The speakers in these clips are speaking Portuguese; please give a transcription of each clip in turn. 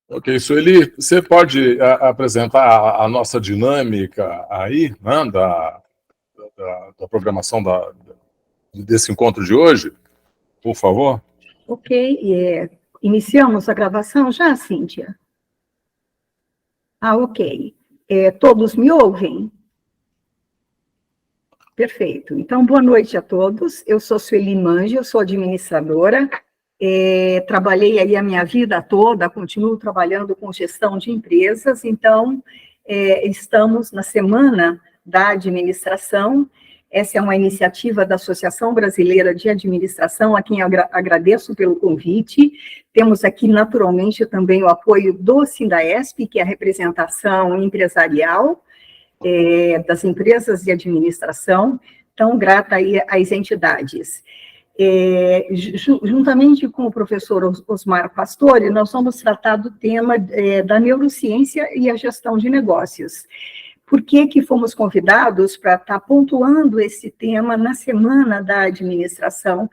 Ok, Sueli, você pode apresentar a nossa dinâmica aí, né, da programação desse encontro de hoje, por favor? Ok, iniciamos a gravação já, Cíntia? Ok. Todos me ouvem? Perfeito. Então, boa noite a todos. Eu sou Sueli Mangi, eu sou administradora. Trabalhei aí a minha vida toda, continuo trabalhando com gestão de empresas, então, estamos na Semana da Administração. Essa é uma iniciativa da Associação Brasileira de Administração, a quem eu agradeço pelo convite. Temos aqui, naturalmente, também o apoio do Sindaesp, que é a representação empresarial das empresas de administração. Então, grata aí às entidades. Juntamente com o professor Osmar Pastore, nós vamos tratar do tema da neurociência e a gestão de negócios. Por que fomos convidados para estar pontuando esse tema na Semana da Administração?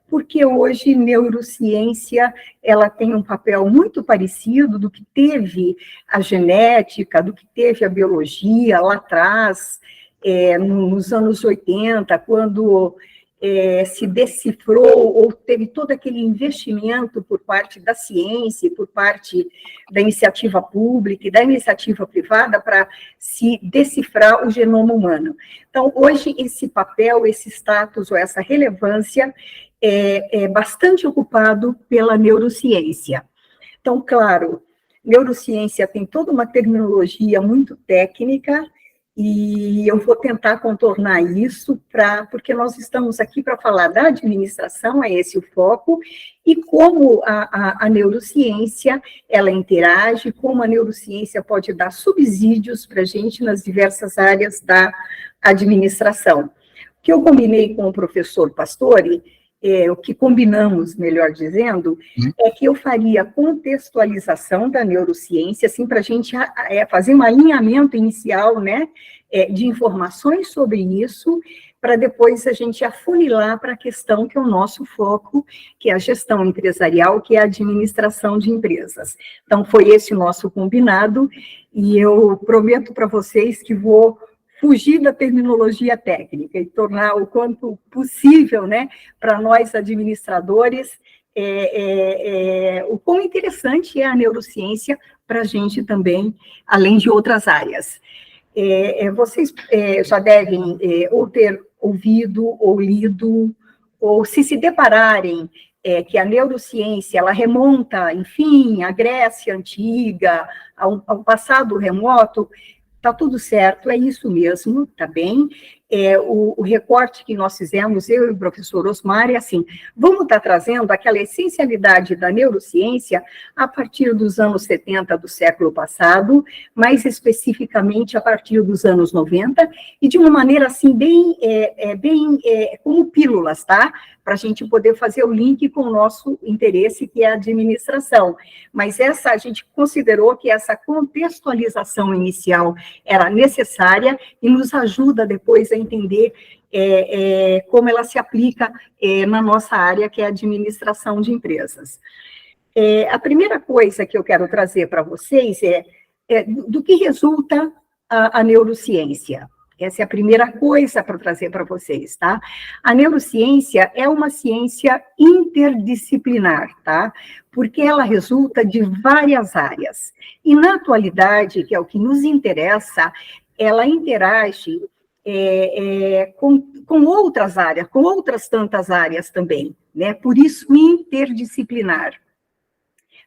Porque hoje neurociência ela tem um papel muito parecido do que teve a genética, do que teve a biologia lá atrás, nos anos 80, quando se decifrou ou teve todo aquele investimento por parte da ciência, por parte da iniciativa pública e da iniciativa privada para se decifrar o genoma humano. Então, hoje, esse papel, esse status ou essa relevância é bastante ocupado pela neurociência. Então, claro, neurociência tem toda uma terminologia muito técnica, e eu vou tentar contornar isso, porque nós estamos aqui para falar da administração, é esse o foco, e como a neurociência, ela interage, como a neurociência pode dar subsídios para a gente nas diversas áreas da administração. O que eu combinei com o professor Pastore, o que combinamos, melhor dizendo, é que eu faria contextualização da neurociência, assim, para a gente fazer um alinhamento inicial, né, de informações sobre isso, para depois a gente afunilar para a questão que é o nosso foco, que é a gestão empresarial, que é a administração de empresas. Então, foi esse o nosso combinado, e eu prometo para vocês que vou fugir da terminologia técnica e tornar o quanto possível, né, para nós administradores, o quão interessante é a neurociência para a gente também, além de outras áreas. Vocês já devem ou ter ouvido, ou lido, ou se depararem que a neurociência, ela remonta, enfim, à Grécia Antiga, ao passado remoto. Está tudo certo, é isso mesmo, tá bem? O recorte que nós fizemos, eu e o professor Osmar, é assim, vamos estar trazendo aquela essencialidade da neurociência a partir dos anos 70 do século passado, mais especificamente a partir dos anos 90, e de uma maneira assim, bem como pílulas, tá? Para a gente poder fazer o link com o nosso interesse, que é a administração. Mas a gente considerou que essa contextualização inicial era necessária e nos ajuda depois a entender como ela se aplica na nossa área, que é a administração de empresas. A primeira coisa que eu quero trazer para vocês do que resulta a neurociência. Essa é a primeira coisa para trazer para vocês, tá? A neurociência é uma ciência interdisciplinar, tá? Porque ela resulta de várias áreas. E, na atualidade, que é o que nos interessa, ela interage com outras áreas, com outras tantas áreas também, né? Por isso, interdisciplinar.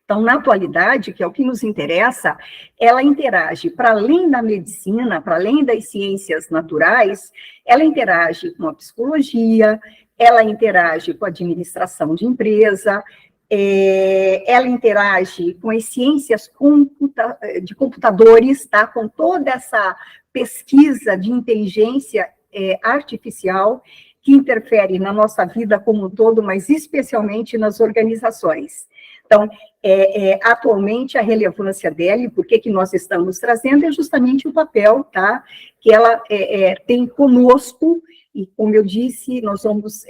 Então, na atualidade, que é o que nos interessa, ela interage para além da medicina, para além das ciências naturais, ela interage com a psicologia, ela interage com a administração de empresa, ela interage com as ciências de computadores, tá? Com toda essa pesquisa de inteligência artificial que interfere na nossa vida como um todo, mas especialmente nas organizações. Então, atualmente, a relevância dela, e por que nós estamos trazendo, é justamente o papel, tá, que ela tem conosco, e como eu disse, nós vamos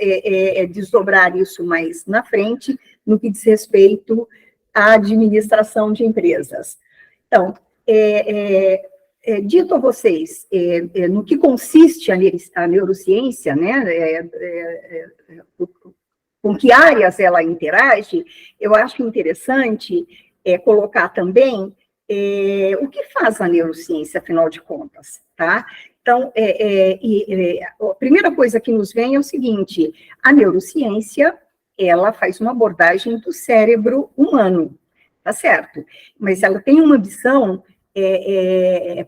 desdobrar isso mais na frente, no que diz respeito a administração de empresas. Então, dito a vocês no que consiste a neurociência, né, com que áreas ela interage, eu acho interessante colocar também o que faz a neurociência, afinal de contas, tá? Então, a primeira coisa que nos vem é o seguinte: a neurociência, ela faz uma abordagem do cérebro humano, tá certo? Mas ela tem uma visão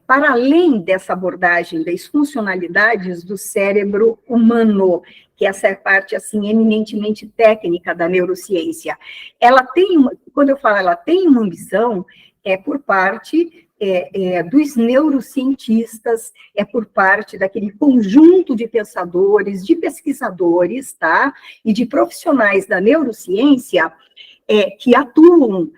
para além dessa abordagem das funcionalidades do cérebro humano, que essa é a parte, assim, eminentemente técnica da neurociência. Ela tem, quando eu falo ela tem uma ambição, por parte dos neurocientistas, por parte daquele conjunto de pensadores, de pesquisadores, tá? E de profissionais da neurociência que atuam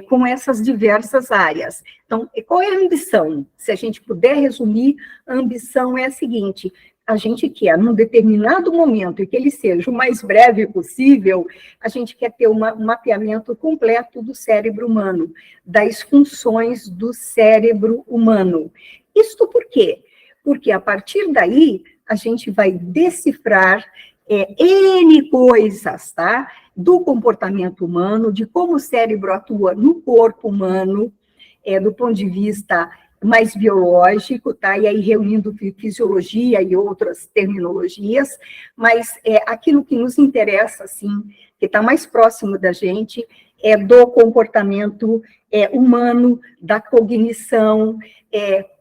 com essas diversas áreas. Então, qual é a ambição? Se a gente puder resumir, a ambição é a seguinte: a gente quer, num determinado momento, e que ele seja o mais breve possível, a gente quer ter um mapeamento completo do cérebro humano, das funções do cérebro humano. Isto por quê? Porque, a partir daí, a gente vai decifrar N coisas, tá? Do comportamento humano, de como o cérebro atua no corpo humano, do ponto de vista mais biológico, tá? E aí reunindo fisiologia e outras terminologias, mas aquilo que nos interessa, assim, que está mais próximo da gente, do comportamento humano, da cognição,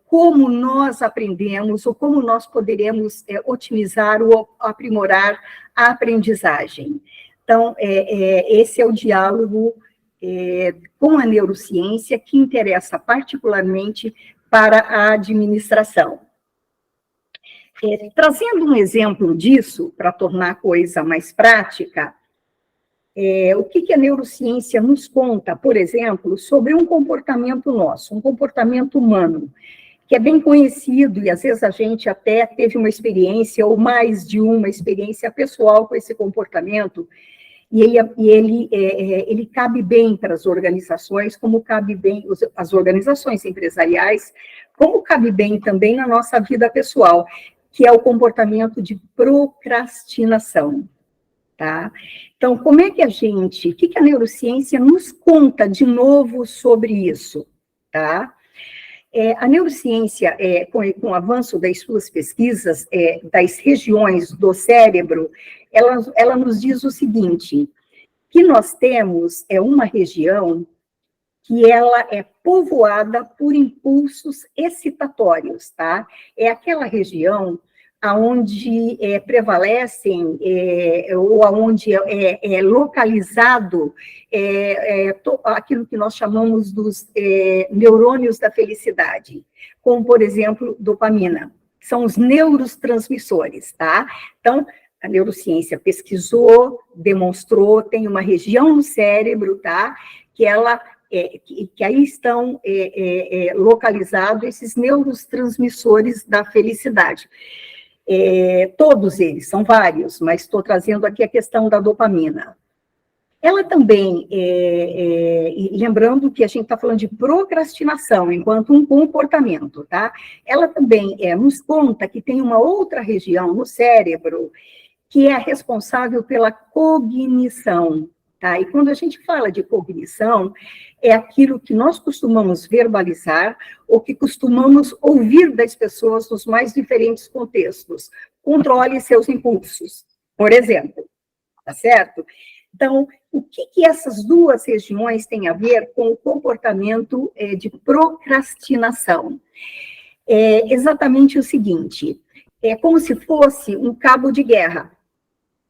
como nós aprendemos, ou como nós poderemos otimizar ou aprimorar a aprendizagem. Então, esse é o diálogo com a neurociência que interessa particularmente para a administração. Trazendo um exemplo disso, para tornar a coisa mais prática, o que a neurociência nos conta, por exemplo, sobre um comportamento nosso, um comportamento humano, que é bem conhecido, e às vezes a gente até teve uma experiência, ou mais de uma experiência pessoal com esse comportamento, e ele cabe bem para as organizações, como cabe bem as organizações empresariais, como cabe bem também na nossa vida pessoal, que é o comportamento de procrastinação, tá? Então, como é que o que a neurociência nos conta de novo sobre isso, tá? A neurociência, com o avanço das suas pesquisas, das regiões do cérebro, ela nos diz o seguinte, que nós temos uma região que ela é povoada por impulsos excitatórios, tá? É aquela região onde prevalecem, ou onde é localizado aquilo que nós chamamos dos neurônios da felicidade, como, por exemplo, dopamina, que são os neurotransmissores, tá? Então, a neurociência pesquisou, demonstrou, tem uma região no cérebro, tá? Que aí estão localizados esses neurotransmissores da felicidade. Todos eles, são vários, mas estou trazendo aqui a questão da dopamina. Ela também, lembrando que a gente está falando de procrastinação enquanto um comportamento, tá? Ela também nos conta que tem uma outra região no cérebro que é a responsável pela cognição, tá? E quando a gente fala de cognição, é aquilo que nós costumamos verbalizar ou que costumamos ouvir das pessoas nos mais diferentes contextos. Controle seus impulsos, por exemplo, tá certo? Então, o que essas duas regiões têm a ver com o comportamento de procrastinação? É exatamente o seguinte, é como se fosse um cabo de guerra,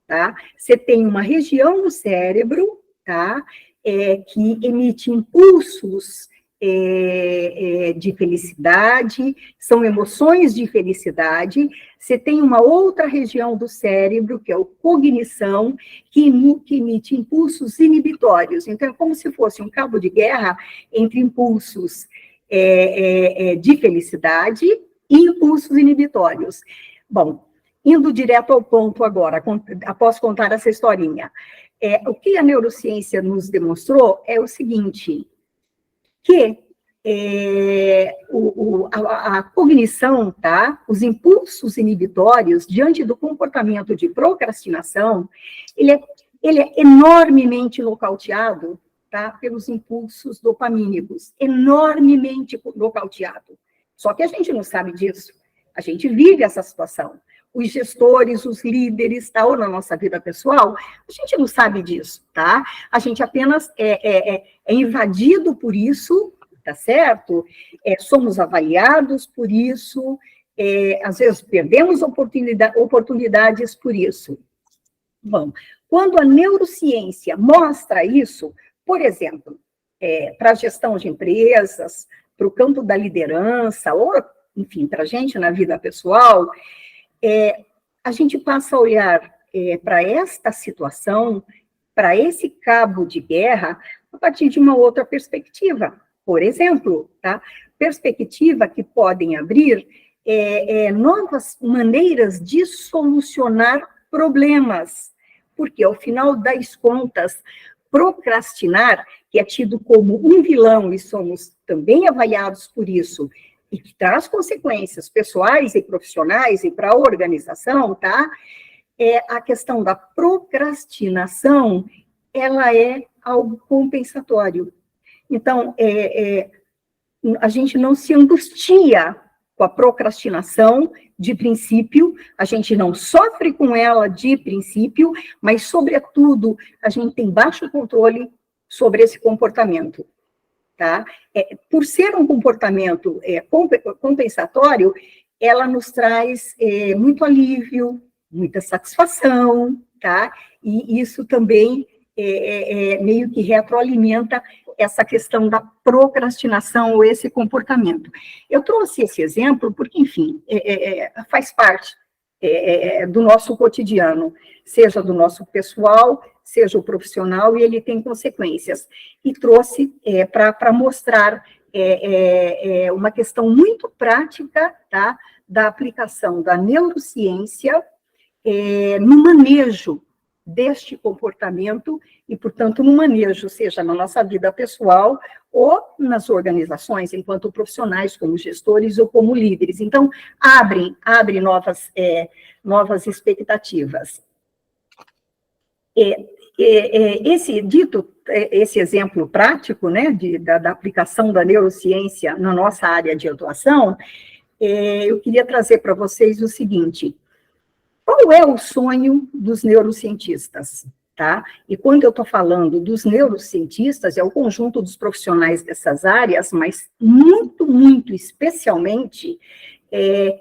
tá? Você tem uma região no cérebro, tá? Que emite impulsos de felicidade, são emoções de felicidade. Você tem uma outra região do cérebro, que é a cognição, que emite impulsos inibitórios. Então, é como se fosse um cabo de guerra entre impulsos de felicidade e impulsos inibitórios. Bom, indo direto ao ponto agora, após contar essa historinha. O que a neurociência nos demonstrou é o seguinte, que a cognição, tá? Os impulsos inibitórios diante do comportamento de procrastinação, ele é enormemente nocauteado, tá? Pelos impulsos dopamínicos, enormemente nocauteado. Só que a gente não sabe disso. A gente vive essa situação. Os gestores, os líderes, tá? Ou na nossa vida pessoal, a gente não sabe disso, tá? A gente apenas é invadido por isso, tá certo? Somos avaliados por isso, às vezes perdemos oportunidades por isso. Bom, quando a neurociência mostra isso, por exemplo, para a gestão de empresas, para o campo da liderança, ou, enfim, para a gente na vida pessoal, a gente passa a olhar para esta situação, para esse cabo de guerra, a partir de uma outra perspectiva. Por exemplo, tá? Perspectiva que podem abrir novas maneiras de solucionar problemas, porque, ao final das contas, procrastinar, que é tido como um vilão, e somos também avaliados por isso, e que traz consequências pessoais e profissionais e para a organização, tá? A questão da procrastinação, ela é algo compensatório. Então, a gente não se angustia com a procrastinação de princípio, a gente não sofre com ela de princípio, mas, sobretudo, a gente tem baixo controle sobre esse comportamento. Tá? Por ser um comportamento compensatório, ela nos traz muito alívio, muita satisfação, tá? E isso também meio que retroalimenta essa questão da procrastinação ou esse comportamento. Eu trouxe esse exemplo porque, enfim, faz parte do nosso cotidiano, seja do nosso pessoal, seja o profissional, e ele tem consequências. E trouxe para mostrar uma questão muito prática, tá, da aplicação da neurociência no manejo deste comportamento e, portanto, no manejo, seja na nossa vida pessoal ou nas organizações, enquanto profissionais, como gestores ou como líderes. Então, abre novas expectativas. Esse exemplo prático, né, da aplicação da neurociência na nossa área de atuação, eu queria trazer para vocês o seguinte: qual é o sonho dos neurocientistas? Tá? E quando eu estou falando dos neurocientistas, é o conjunto dos profissionais dessas áreas, mas muito, muito especialmente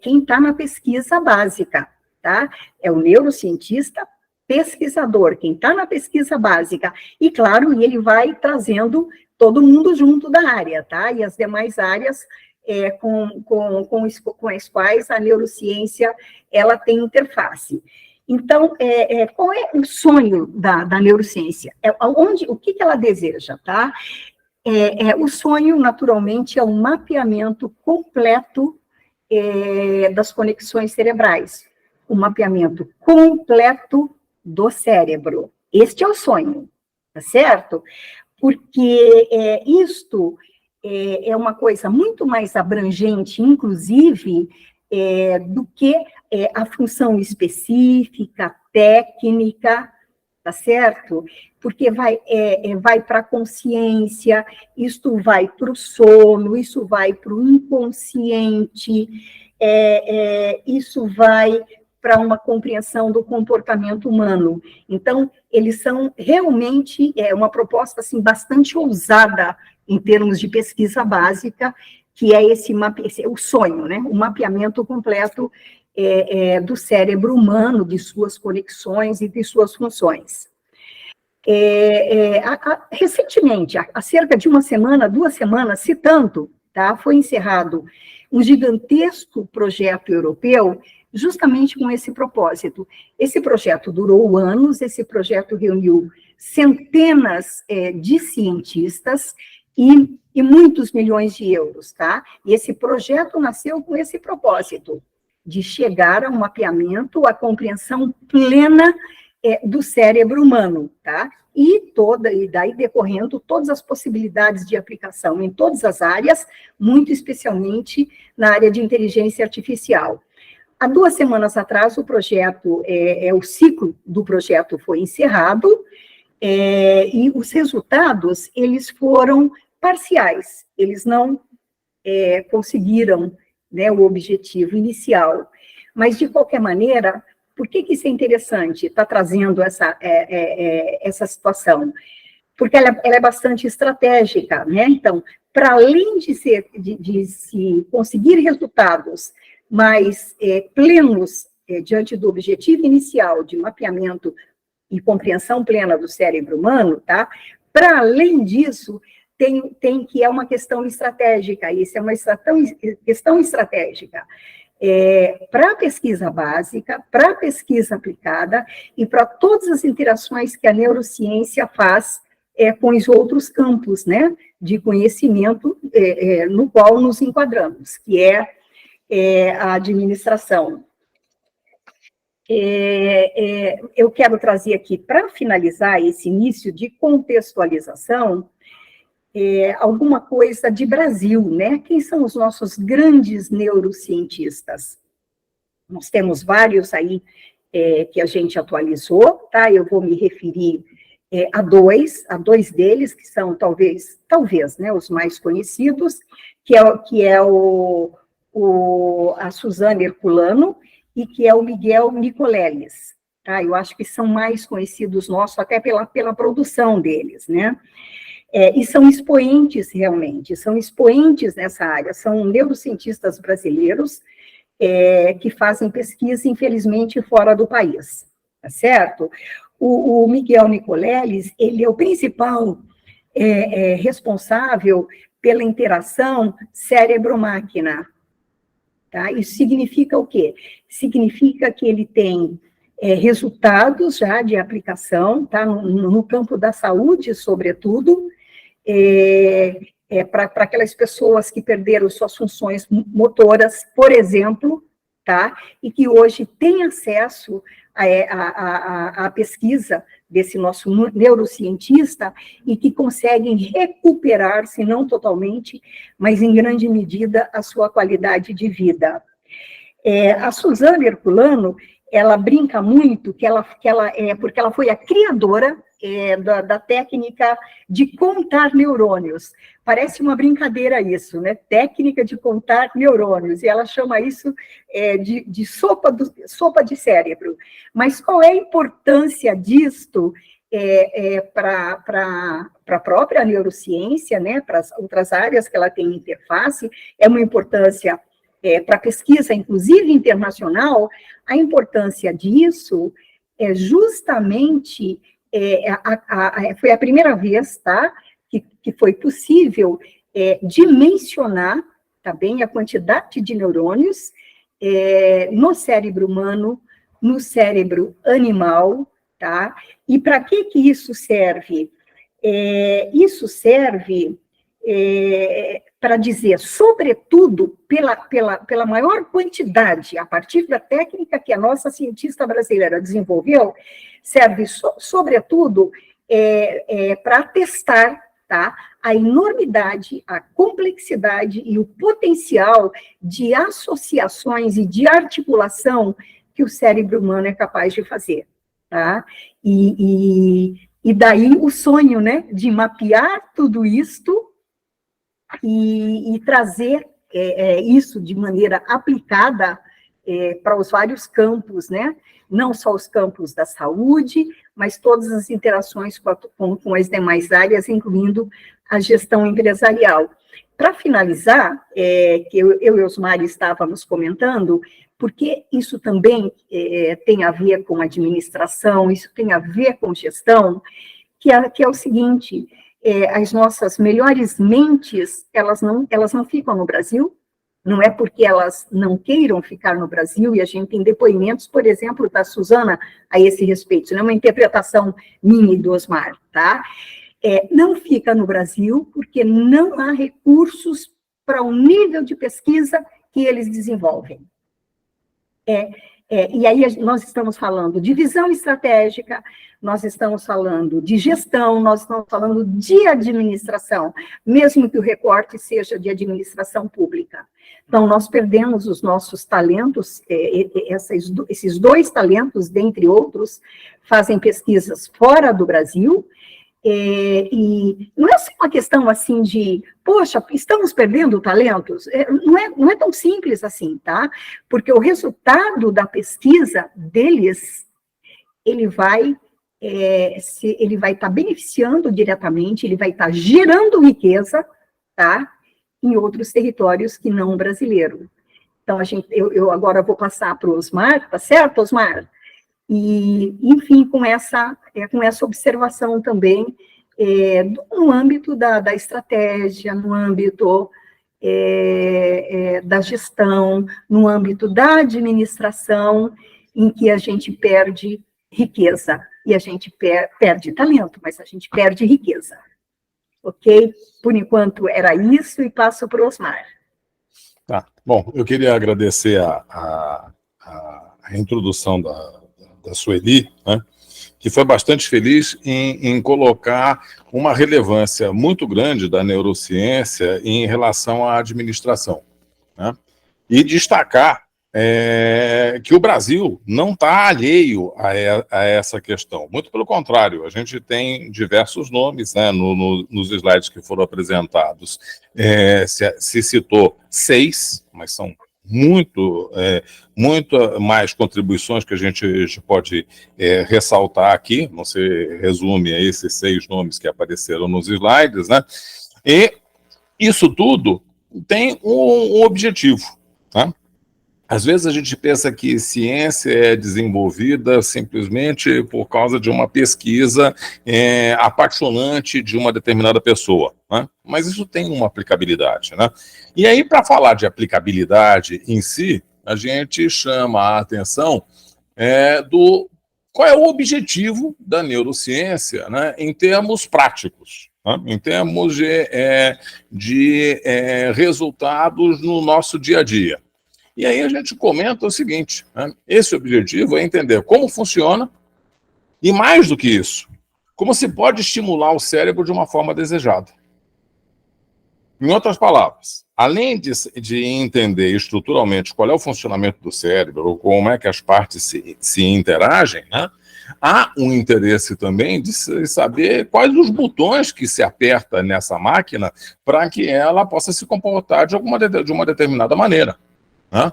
quem está na pesquisa básica, tá? É o neurocientista pesquisador, quem está na pesquisa básica. E, claro, ele vai trazendo todo mundo junto da área, tá? E as demais áreas com as quais a neurociência ela tem interface. Então, qual é o sonho da neurociência? O que ela deseja, tá? O sonho, naturalmente, é um mapeamento completo das conexões cerebrais, um mapeamento completo do cérebro. Este é o sonho, tá certo? Porque isto é uma coisa muito mais abrangente, inclusive, do que a função específica, técnica, tá certo? Porque vai para a consciência, isto vai para o sono, isso vai para o inconsciente, isso vai para uma compreensão do comportamento humano. Então, eles são realmente uma proposta assim, bastante ousada em termos de pesquisa básica, que é o sonho, né? O mapeamento completo do cérebro humano, de suas conexões e de suas funções. Recentemente, há cerca de uma semana, 2 semanas, se tanto, tá, foi encerrado um gigantesco projeto europeu justamente com esse propósito. Esse projeto durou anos, esse projeto reuniu centenas de cientistas e muitos milhões de euros, tá? E esse projeto nasceu com esse propósito, de chegar a um mapeamento, a compreensão plena do cérebro humano, tá? E daí decorrendo todas as possibilidades de aplicação em todas as áreas, muito especialmente na área de inteligência artificial. Há 2 semanas atrás, o projeto, o ciclo do projeto foi encerrado, e os resultados, eles foram parciais, eles não conseguiram, né, o objetivo inicial. Mas, de qualquer maneira, por que isso é interessante, está trazendo essa situação? Porque ela é bastante estratégica, né? Então, para além de se conseguir resultados mais plenos diante do objetivo inicial de mapeamento e compreensão plena do cérebro humano, tá? Para além disso, tem que é uma questão estratégica, isso é uma questão estratégica. Para a pesquisa básica, para a pesquisa aplicada e para todas as interações que a neurociência faz com os outros campos, né, de conhecimento no qual nos enquadramos, que é a administração. Eu quero trazer aqui, para finalizar esse início de contextualização, alguma coisa de Brasil, né? Quem são os nossos grandes neurocientistas? Nós temos vários aí que a gente atualizou, tá? Eu vou me referir a dois deles, que são talvez, né, os mais conhecidos, que é a Suzana Herculano e que é o Miguel Nicoleles, tá? Eu acho que são mais conhecidos nossos até pela produção deles, né? E são expoentes, realmente, são expoentes nessa área, são neurocientistas brasileiros que fazem pesquisa, infelizmente, fora do país, tá certo? O Miguel Nicoleles, ele é o principal responsável pela interação cérebro-máquina, tá? Isso significa o quê? Significa que ele tem resultados já de aplicação, tá? No campo da saúde, sobretudo, para aquelas pessoas que perderam suas funções motoras, por exemplo, tá? E que hoje têm acesso à pesquisa desse nosso neurocientista e que conseguem recuperar, se não totalmente, mas em grande medida, a sua qualidade de vida. A Suzana Herculano, ela brinca muito porque ela foi a criadora da técnica de contar neurônios. Parece uma brincadeira isso, né? Técnica de contar neurônios, e ela chama isso de sopa de cérebro. Mas qual é a importância disto para a própria neurociência, né? Para as outras áreas que ela tem interface? É uma importância para a pesquisa, inclusive internacional. A importância disso é justamente foi a primeira vez, tá, que foi possível dimensionar, tá bem, a quantidade de neurônios no cérebro humano, no cérebro animal, tá? E para que isso serve? Isso serve para dizer, sobretudo, pela maior quantidade, a partir da técnica que a nossa cientista brasileira desenvolveu, serve, sobretudo, para testar, tá, a enormidade, a complexidade e o potencial de associações e de articulação que o cérebro humano é capaz de fazer, tá? E daí o sonho, né, de mapear tudo isto e trazer isso de maneira aplicada para os vários campos, né? Não só os campos da saúde, mas todas as interações com as demais áreas, incluindo a gestão empresarial. Para finalizar, que eu e Osmar estávamos comentando, porque isso também tem a ver com administração, isso tem a ver com gestão, que é o seguinte: as nossas melhores mentes, elas não ficam no Brasil, não é porque elas não queiram ficar no Brasil, e a gente tem depoimentos, por exemplo, da Suzana a esse respeito, não é uma interpretação minha e do Osmar, tá? Não fica no Brasil porque não há recursos para o nível de pesquisa que eles desenvolvem. E aí nós estamos falando de visão estratégica, nós estamos falando de gestão, nós estamos falando de administração, mesmo que o recorte seja de administração pública. Então, nós perdemos os nossos talentos, esses 2 talentos, dentre outros, fazem pesquisas fora do Brasil, e não é só uma questão assim de, poxa, estamos perdendo talentos, não é tão simples assim, tá? Porque o resultado da pesquisa deles, ele vai estar beneficiando diretamente, ele vai estar gerando riqueza, tá? Em outros territórios que não o brasileiro. Então, eu agora vou passar para o Osmar, tá certo, Osmar? E, enfim, com essa observação também, no âmbito da estratégia, no âmbito da gestão, no âmbito da administração, em que a gente perde riqueza, e a gente perde talento, mas a gente perde riqueza. Ok? Por enquanto era isso, e passo para o Osmar. Tá. Bom, eu queria agradecer a introdução da Sueli, né, que foi bastante feliz em colocar uma relevância muito grande da neurociência em relação à administração, né, e destacar que o Brasil não está alheio a essa questão. Muito pelo contrário, a gente tem diversos nomes, né, nos slides que foram apresentados. Se citou 6, mas são muito mais contribuições que a gente pode ressaltar aqui, não se resume a esses 6 nomes que apareceram nos slides, né? E isso tudo tem um objetivo, tá? Às vezes a gente pensa que ciência é desenvolvida simplesmente por causa de uma pesquisa apaixonante de uma determinada pessoa, né? Mas isso tem uma aplicabilidade, né? E aí, para falar de aplicabilidade em si, a gente chama a atenção do qual é o objetivo da neurociência, né, em termos práticos, né, em termos de resultados no nosso dia a dia. E aí a gente comenta o seguinte, né, esse objetivo é entender como funciona e, mais do que isso, como se pode estimular o cérebro de uma forma desejada. Em outras palavras, além de entender estruturalmente qual é o funcionamento do cérebro, como é que as partes se interagem, né, há um interesse também de saber quais os botões que se aperta nessa máquina para que ela possa se comportar de uma determinada maneira, né?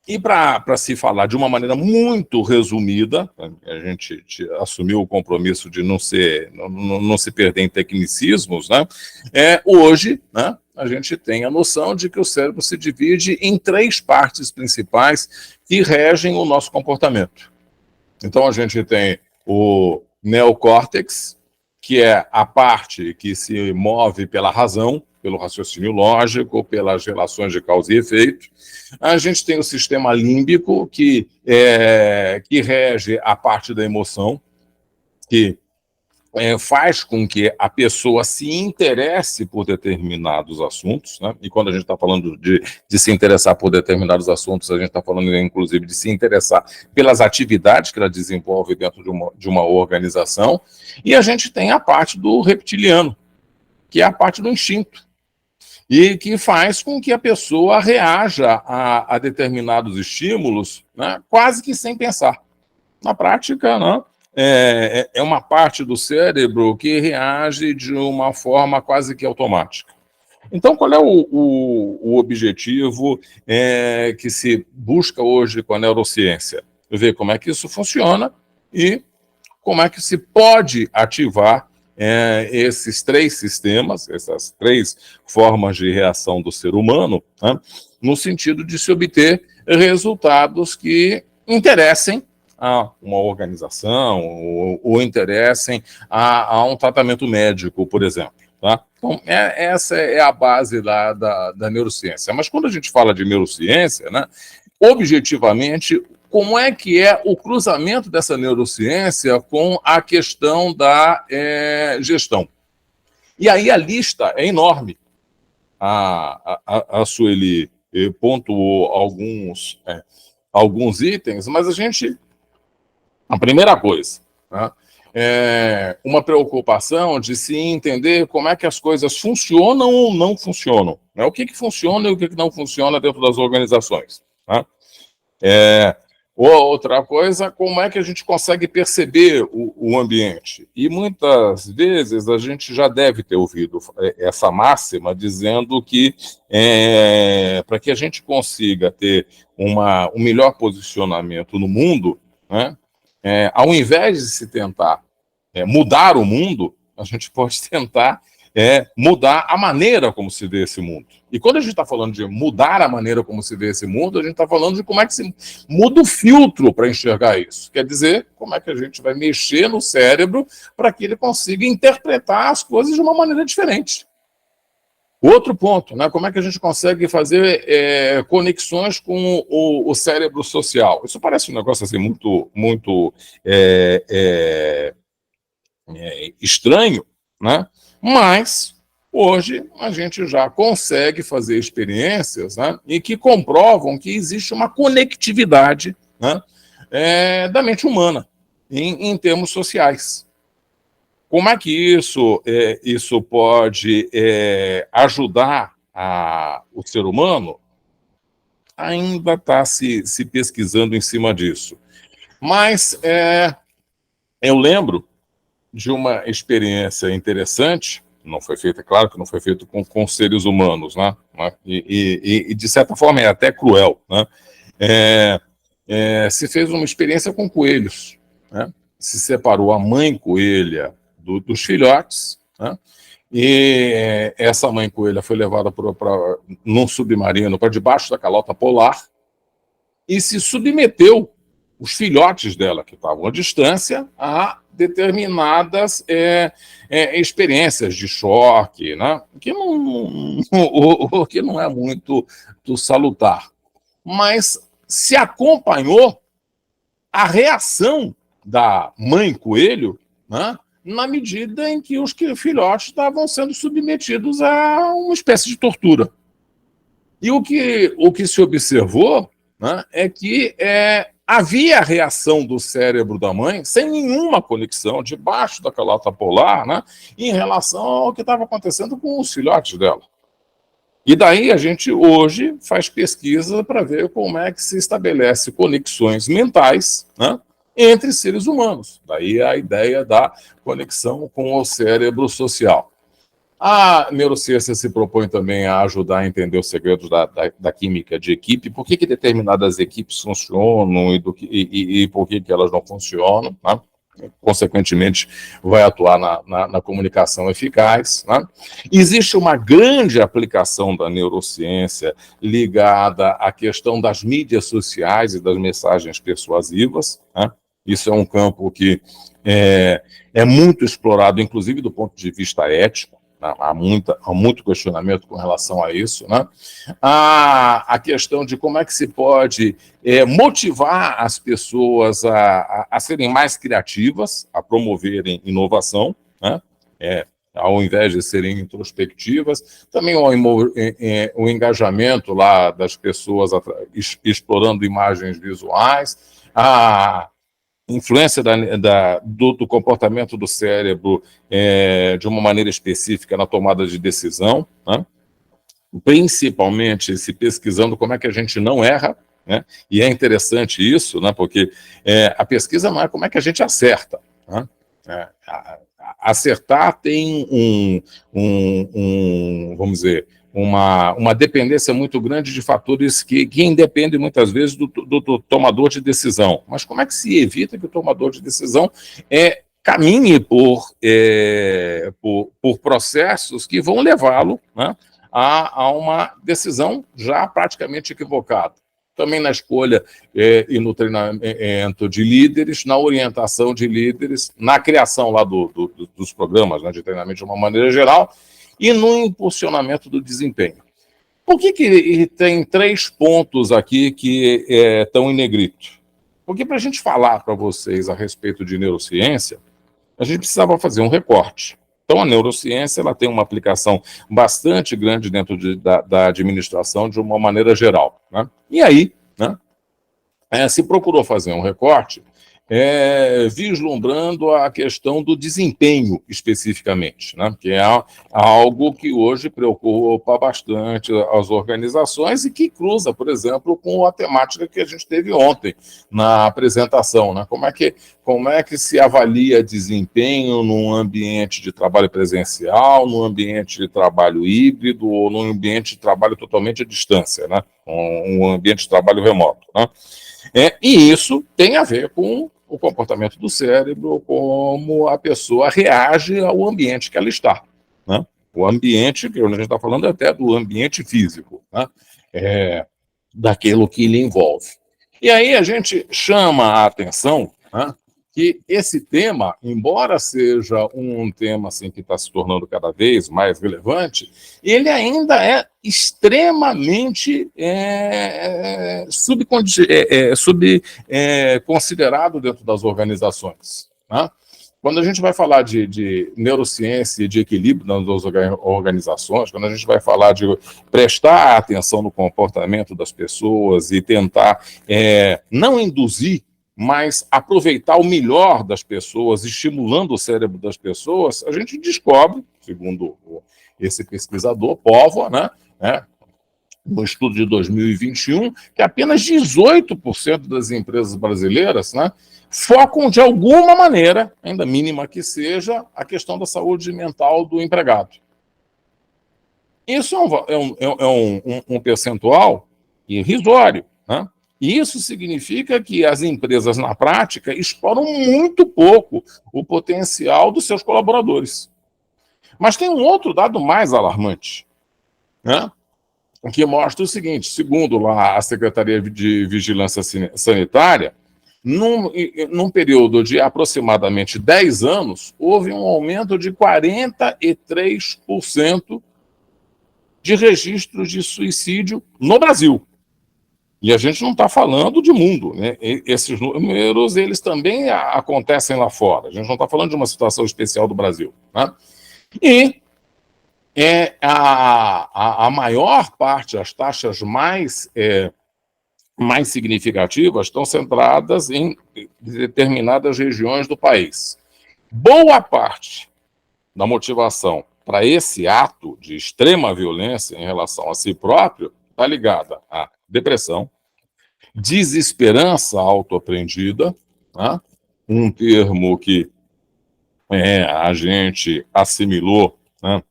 E para se falar de uma maneira muito resumida, a gente assumiu o compromisso de não se perder em tecnicismos, né? Hoje, né, a gente tem a noção de que o cérebro se divide em 3 partes principais que regem o nosso comportamento. Então, a gente tem o neocórtex, que é a parte que se move pela razão, pelo raciocínio lógico, pelas relações de causa e efeito. A gente tem o sistema límbico, que rege a parte da emoção, que faz com que a pessoa se interesse por determinados assuntos, né? E quando a gente está falando de se interessar por determinados assuntos, a gente está falando, inclusive, de se interessar pelas atividades que ela desenvolve dentro de uma organização. E a gente tem a parte do reptiliano, que é a parte do instinto, e que faz com que a pessoa reaja a determinados estímulos, né, quase que sem pensar. Na prática, né, é uma parte do cérebro que reage de uma forma quase que automática. Então, qual é o objetivo que se busca hoje com a neurociência? Ver como é que isso funciona e como é que se pode ativar esses 3 sistemas, essas 3 formas de reação do ser humano, né, no sentido de se obter resultados que interessem a uma organização ou interessem a um tratamento médico, por exemplo. Tá? Então, essa é a base da neurociência. Mas quando a gente fala de neurociência, né, objetivamente, como é que é o cruzamento dessa neurociência com a questão da gestão? E aí a lista é enorme. A Sueli pontuou alguns itens, mas a primeira coisa, né, é uma preocupação de se entender como é que as coisas funcionam ou não funcionam, né? O que funciona e o que não funciona dentro das organizações, né? Outra coisa, como é que a gente consegue perceber o ambiente? E muitas vezes a gente já deve ter ouvido essa máxima dizendo que para que a gente consiga ter um melhor posicionamento no mundo, né, ao invés de se tentar mudar o mundo, a gente pode tentar mudar a maneira como se vê esse mundo. E quando a gente está falando de mudar a maneira como se vê esse mundo, a gente está falando de como é que se muda o filtro para enxergar isso. Quer dizer, como é que a gente vai mexer no cérebro para que ele consiga interpretar as coisas de uma maneira diferente. Outro ponto, né? Como é que a gente consegue fazer conexões com o cérebro social? Isso parece um negócio assim muito estranho, né? Mas hoje a gente já consegue fazer experiências, né, e que comprovam que existe uma conectividade, né, da mente humana em termos sociais. Como é que isso pode ajudar o ser humano? Ainda está se pesquisando em cima disso. Mas eu lembro de uma experiência interessante, não foi feita, claro que não foi feito com seres humanos, né? E de certa forma é até cruel, né? Se fez uma experiência com coelhos, né? Se separou a mãe coelha dos filhotes, né? E essa mãe coelha foi levada num submarino para debaixo da calota polar e se submeteu os filhotes dela, que estavam à distância, a determinadas experiências de choque, né? Que não é muito salutar. Mas se acompanhou a reação da mãe coelho, né, na medida em que os filhotes estavam sendo submetidos a uma espécie de tortura. E o que se observou, né, é que havia a reação do cérebro da mãe, sem nenhuma conexão, debaixo da calota polar, né, em relação ao que estava acontecendo com os filhotes dela. E daí a gente hoje faz pesquisa para ver como é que se estabelece conexões mentais, né, entre seres humanos. Daí a ideia da conexão com o cérebro social. A neurociência se propõe também a ajudar a entender os segredos da química de equipe, por que determinadas equipes funcionam e por que elas não funcionam, né? Consequentemente, vai atuar na comunicação eficaz, né? Existe uma grande aplicação da neurociência ligada à questão das mídias sociais e das mensagens persuasivas, né? Isso é um campo que é muito explorado, inclusive do ponto de vista ético. Há muito questionamento com relação a isso, né? A questão de como é que se pode motivar as pessoas a serem mais criativas, a promoverem inovação, né? Ao invés de serem introspectivas, também o engajamento lá das pessoas explorando imagens visuais, a influência do comportamento do cérebro de uma maneira específica na tomada de decisão, né? Principalmente se pesquisando como é que a gente não erra, né? E é interessante isso, né? Porque a pesquisa não é como é que a gente acerta, né? Acertar tem vamos dizer, uma dependência muito grande de fatores que independem muitas vezes do tomador de decisão. Mas como é que se evita que o tomador de decisão caminhe por processos que vão levá-lo, né, a uma decisão já praticamente equivocada? Também na escolha e no treinamento de líderes, na orientação de líderes, na criação lá dos programas, né, de treinamento de uma maneira geral, e no impulsionamento do desempenho. Por que tem 3 pontos aqui que estão em negrito? Porque para a gente falar para vocês a respeito de neurociência, a gente precisava fazer um recorte. Então, a neurociência ela tem uma aplicação bastante grande dentro da administração de uma maneira geral, né? E aí, né, se procurou fazer um recorte vislumbrando a questão do desempenho especificamente, né? Que é algo que hoje preocupa bastante as organizações e que cruza, por exemplo, com a temática que a gente teve ontem na apresentação, né? Como é que se avalia desempenho num ambiente de trabalho presencial, num ambiente de trabalho híbrido ou num ambiente de trabalho totalmente à distância, né? Um ambiente de trabalho remoto, né? E isso tem a ver com o comportamento do cérebro, como a pessoa reage ao ambiente que ela está, né? O ambiente, que a gente está falando até do ambiente físico, né? Daquilo que lhe envolve. E aí a gente chama a atenção, né, que esse tema, embora seja um tema assim, que está se tornando cada vez mais relevante, ele ainda é extremamente considerado dentro das organizações, né? Quando a gente vai falar de neurociência e de equilíbrio nas organizações, quando a gente vai falar de prestar atenção no comportamento das pessoas e tentar não induzir, mas aproveitar o melhor das pessoas, estimulando o cérebro das pessoas, a gente descobre, segundo esse pesquisador, Póvoa, né, no estudo de 2021, que apenas 18% das empresas brasileiras, né, focam de alguma maneira, ainda mínima que seja, a questão da saúde mental do empregado. Isso um percentual irrisório, né? E isso significa que as empresas, na prática, exploram muito pouco o potencial dos seus colaboradores. Mas tem um outro dado mais alarmante, né, que mostra o seguinte: segundo lá a Secretaria de Vigilância Sanitária, num período de aproximadamente 10 anos, houve um aumento de 43% de registros de suicídio no Brasil. E a gente não está falando de mundo, né? Esses números, eles também acontecem lá fora. A gente não está falando de uma situação especial do Brasil, né? E a maior parte, as taxas mais significativas estão centradas em determinadas regiões do país. Boa parte da motivação para esse ato de extrema violência em relação a si próprio está ligada à depressão, desesperança autoaprendida, né? Um termo que a gente assimilou, né,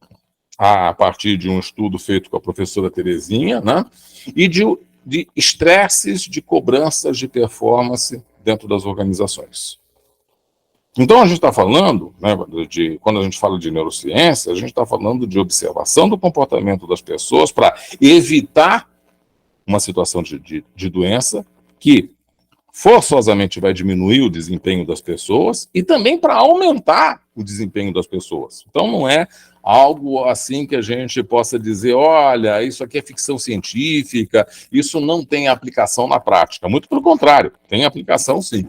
a partir de um estudo feito com a professora Terezinha, né, e de estresses de cobranças de performance dentro das organizações. Então, a gente está falando, né, quando a gente fala de neurociência, a gente está falando de observação do comportamento das pessoas para evitar uma situação de doença que forçosamente vai diminuir o desempenho das pessoas e também para aumentar o desempenho das pessoas. Então, não é algo assim que a gente possa dizer, olha, isso aqui é ficção científica, isso não tem aplicação na prática. Muito pelo contrário, tem aplicação sim.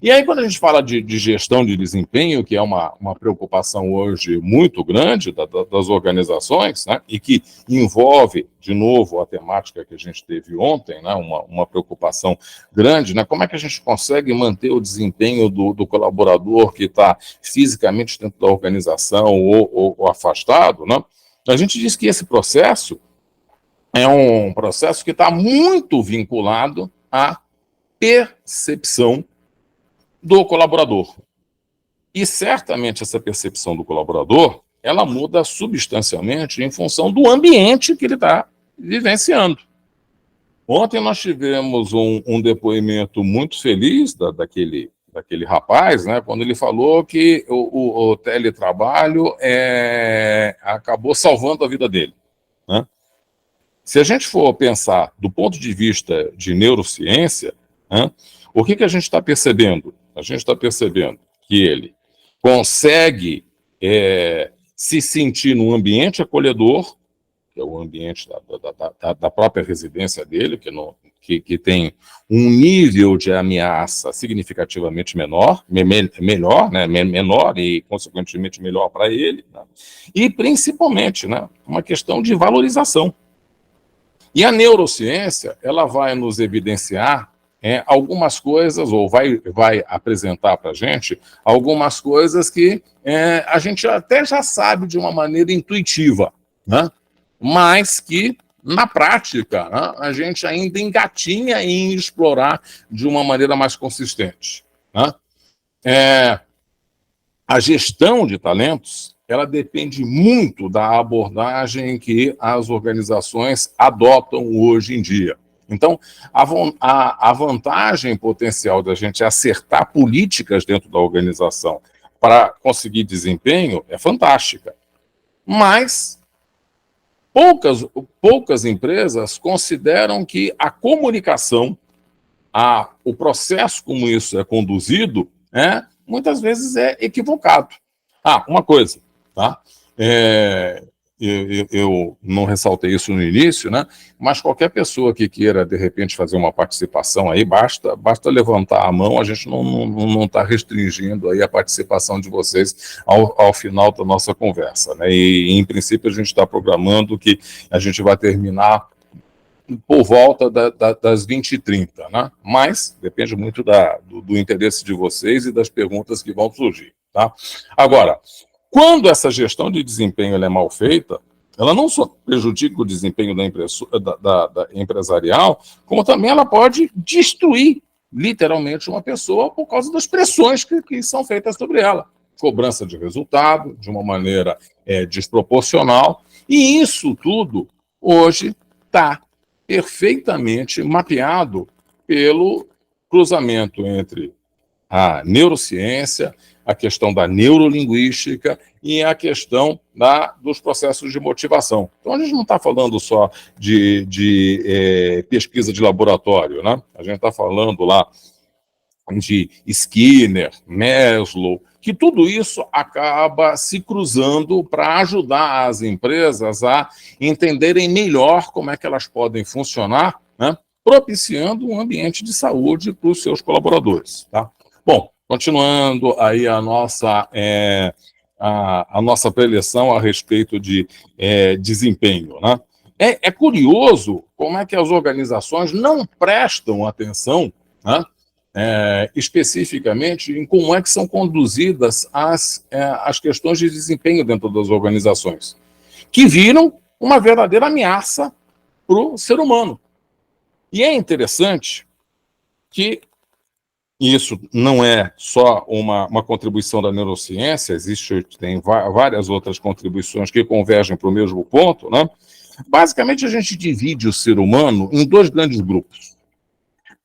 E aí, quando a gente fala de gestão de desempenho, que é uma preocupação hoje muito grande das organizações, né, e que envolve, de novo, a temática que a gente teve ontem, né, uma preocupação grande, né, como é que a gente consegue manter o desempenho do colaborador que está fisicamente dentro da organização ou afastado, né? A gente diz que esse processo é um processo que está muito vinculado à percepção do colaborador. E certamente essa percepção do colaborador, ela muda substancialmente em função do ambiente que ele está vivenciando. Ontem nós tivemos um depoimento muito feliz daquele rapaz, né, quando ele falou que o teletrabalho acabou salvando a vida dele, né? Se a gente for pensar do ponto de vista de neurociência, né, o que a gente está percebendo? A gente está percebendo que ele consegue se sentir num ambiente acolhedor, que é o ambiente da própria residência dele, que que tem um nível de ameaça significativamente melhor, né, menor e, consequentemente, melhor para ele, né? E, principalmente, né, uma questão de valorização. E a neurociência, ela vai nos evidenciar algumas coisas, ou vai apresentar para a gente algumas coisas que a gente até já sabe de uma maneira intuitiva, né? Mas que, na prática, né, a gente ainda engatinha em explorar de uma maneira mais consistente, né? A gestão de talentos, ela depende muito da abordagem que as organizações adotam hoje em dia. Então, a vantagem potencial da gente acertar políticas dentro da organização para conseguir desempenho é fantástica. Mas poucas empresas consideram que a comunicação, o processo como isso é conduzido, muitas vezes é equivocado. Uma coisa, tá? Eu não ressaltei isso no início, né? Mas qualquer pessoa que queira, de repente, fazer uma participação aí, basta levantar a mão, a gente não está restringindo aí a participação de vocês ao final da nossa conversa, né? E, em princípio, a gente está programando que a gente vai terminar por volta das 20h30, né? Mas depende muito do interesse de vocês e das perguntas que vão surgir, tá? Agora, quando essa gestão de desempenho ela é mal feita, ela não só prejudica o desempenho da empresarial, como também ela pode destruir, literalmente, uma pessoa por causa das pressões que são feitas sobre ela. Cobrança de resultado, de uma maneira desproporcional, e isso tudo, hoje, está perfeitamente mapeado pelo cruzamento entre a neurociência, a questão da neurolinguística e a questão dos processos de motivação. Então, a gente não está falando só de pesquisa de laboratório, né? A gente está falando lá de Skinner, Maslow, que tudo isso acaba se cruzando para ajudar as empresas a entenderem melhor como é que elas podem funcionar, né, propiciando um ambiente de saúde para os seus colaboradores. Tá? Bom, continuando aí a nossa preleção a respeito de desempenho, né? É curioso como é que as organizações não prestam atenção, né, especificamente em como é que são conduzidas as questões de desempenho dentro das organizações, que viram uma verdadeira ameaça para o ser humano. E é interessante que isso não é só uma contribuição da neurociência, tem várias outras contribuições que convergem para o mesmo ponto, né? Basicamente, a gente divide o ser humano em dois grandes grupos.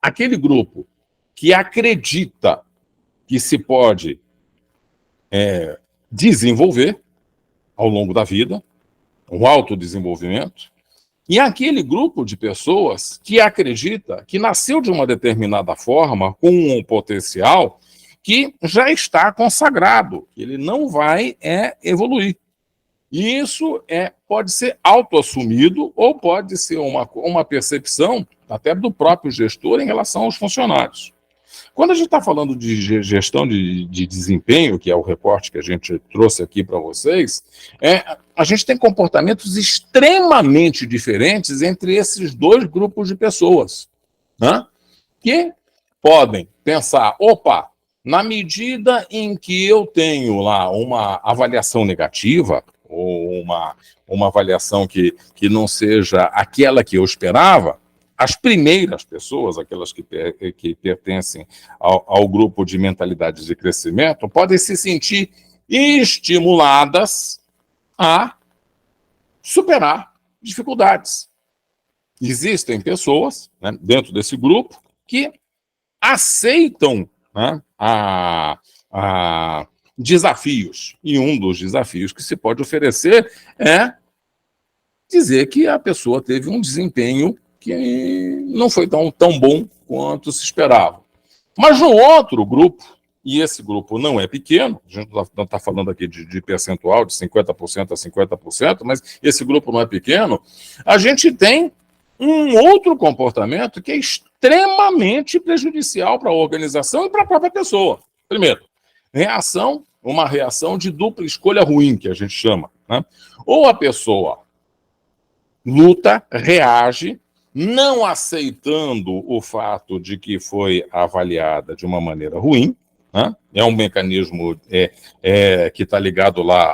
Aquele grupo que acredita que se pode desenvolver ao longo da vida, um autodesenvolvimento, e aquele grupo de pessoas que acredita que nasceu de uma determinada forma, com um potencial que já está consagrado, que ele não vai evoluir. E isso pode ser autoassumido ou pode ser uma percepção até do próprio gestor em relação aos funcionários. Quando a gente está falando de gestão de desempenho, que é o reporte que a gente trouxe aqui para vocês, a gente tem comportamentos extremamente diferentes entre esses dois grupos de pessoas, né? Que podem pensar, na medida em que eu tenho lá uma avaliação negativa, ou uma avaliação que não seja aquela que eu esperava, as primeiras pessoas, aquelas que pertencem ao grupo de mentalidades de crescimento, podem se sentir estimuladas a superar dificuldades. Existem pessoas, né, dentro desse grupo que aceitam, né, desafios. E um dos desafios que se pode oferecer é dizer que a pessoa teve um desempenho que não foi tão bom quanto se esperava. Mas no outro grupo, e esse grupo não é pequeno, a gente não está falando aqui de percentual, de 50% a 50%, mas esse grupo não é pequeno, a gente tem um outro comportamento que é extremamente prejudicial para a organização e para a própria pessoa. Primeiro, uma reação de dupla escolha ruim, que a gente chama, né? Ou a pessoa luta, reage, não aceitando o fato de que foi avaliada de uma maneira ruim, né? É um mecanismo que está ligado lá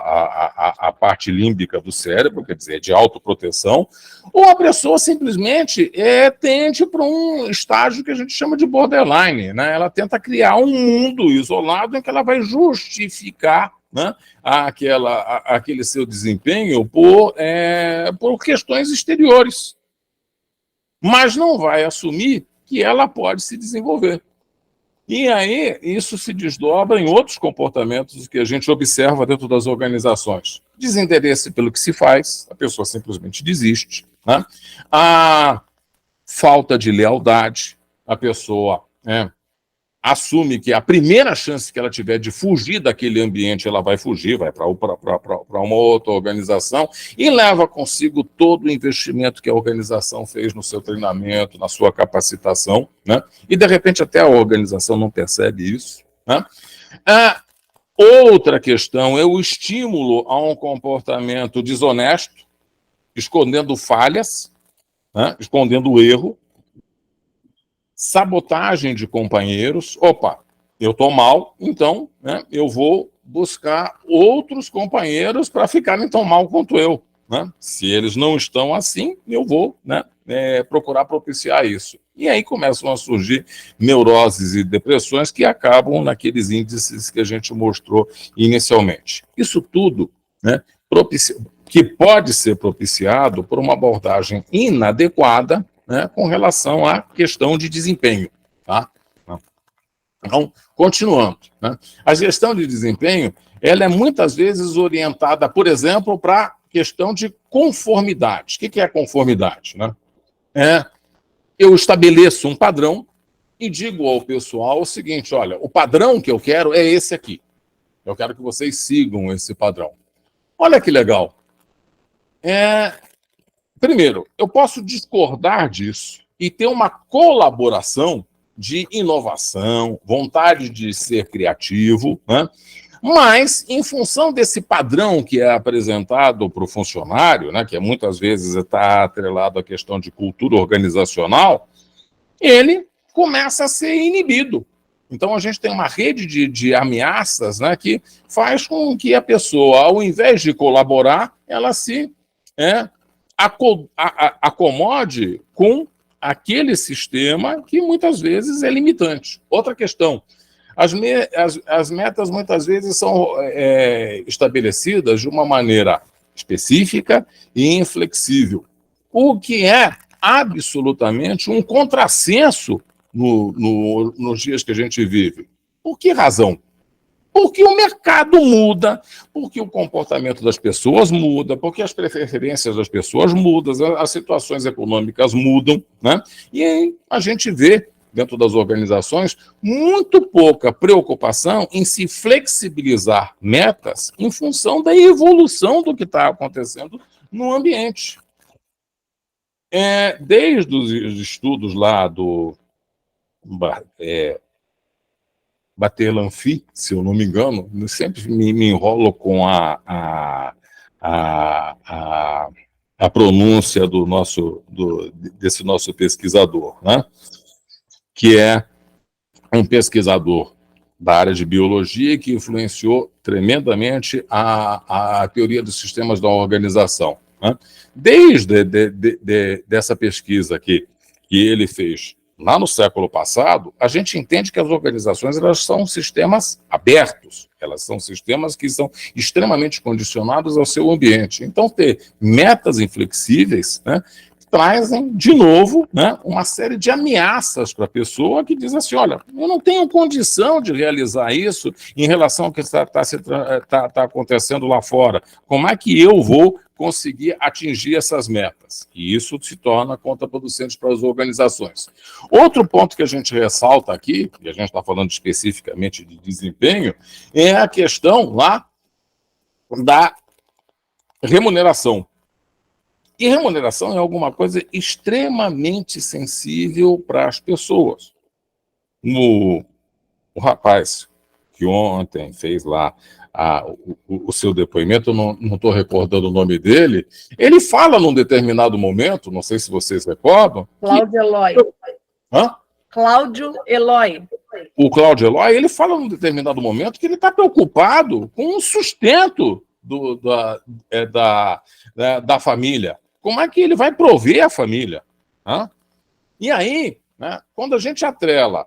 à parte límbica do cérebro, quer dizer, de autoproteção, ou a pessoa simplesmente tende para um estágio que a gente chama de borderline, né? Ela tenta criar um mundo isolado em que ela vai justificar, né, aquele seu desempenho por questões exteriores, mas não vai assumir que ela pode se desenvolver. E aí, isso se desdobra em outros comportamentos que a gente observa dentro das organizações. Desinteresse pelo que se faz, a pessoa simplesmente desiste, né? A falta de lealdade, a pessoa assume que a primeira chance que ela tiver de fugir daquele ambiente, ela vai fugir, vai para uma outra organização e leva consigo todo o investimento que a organização fez no seu treinamento, na sua capacitação, né? E, de repente, até a organização não percebe isso, né? Outra questão é o estímulo a um comportamento desonesto, escondendo falhas, né? Escondendo o erro, sabotagem de companheiros. Opa, eu estou mal, então, né, eu vou buscar outros companheiros para ficarem tão mal quanto eu, né? Se eles não estão assim, eu vou, né, procurar propiciar isso. E aí começam a surgir neuroses e depressões que acabam naqueles índices que a gente mostrou inicialmente. Isso tudo, né, que pode ser propiciado por uma abordagem inadequada, né, com relação à questão de desempenho. Tá? Então, continuando, né, a gestão de desempenho ela é muitas vezes orientada, por exemplo, para a questão de conformidade. O que é conformidade? Né? Eu estabeleço um padrão e digo ao pessoal o seguinte: olha, o padrão que eu quero é esse aqui. Eu quero que vocês sigam esse padrão. Olha que legal. Primeiro, eu posso discordar disso e ter uma colaboração de inovação, vontade de ser criativo, né? Mas, em função desse padrão que é apresentado para o funcionário, né, que muitas vezes está atrelado à questão de cultura organizacional, ele começa a ser inibido. Então, a gente tem uma rede de ameaças, né, que faz com que a pessoa, ao invés de colaborar, ela se acomode com aquele sistema que muitas vezes é limitante. Outra questão, as metas muitas vezes são estabelecidas de uma maneira específica e inflexível, o que é absolutamente um contrassenso nos dias que a gente vive. Por que razão? Porque o mercado muda, porque o comportamento das pessoas muda, porque as preferências das pessoas mudam, as situações econômicas mudam, né? E aí a gente vê, dentro das organizações, muito pouca preocupação em se flexibilizar metas em função da evolução do que está acontecendo no ambiente. Desde os estudos lá do Barthelemy, se eu não me engano, eu sempre me enrolo com a pronúncia desse nosso pesquisador, né? Que é um pesquisador da área de biologia que influenciou tremendamente a teoria dos sistemas da organização, né? Desde dessa pesquisa que ele fez lá no século passado, a gente entende que as organizações elas são sistemas abertos, elas são sistemas que são extremamente condicionados ao seu ambiente. Então, ter metas inflexíveis, né, trazem, de novo, né, uma série de ameaças para a pessoa que diz assim: olha, eu não tenho condição de realizar isso em relação ao que está acontecendo lá fora. Como é que eu vou conseguir atingir essas metas? E isso se torna contraproducente para as organizações. Outro ponto que a gente ressalta aqui, e a gente está falando especificamente de desempenho, é a questão lá da remuneração. E remuneração é alguma coisa extremamente sensível para as pessoas. O rapaz que ontem fez lá o seu depoimento, eu não estou recordando o nome dele, ele fala num determinado momento, não sei se vocês recordam... Cláudio Eloy. Hã? Cláudio Eloy. O Cláudio Eloy, ele fala num determinado momento que ele está preocupado com o sustento da família. Como é que ele vai prover a família? Hã? E aí, né, quando a gente atrela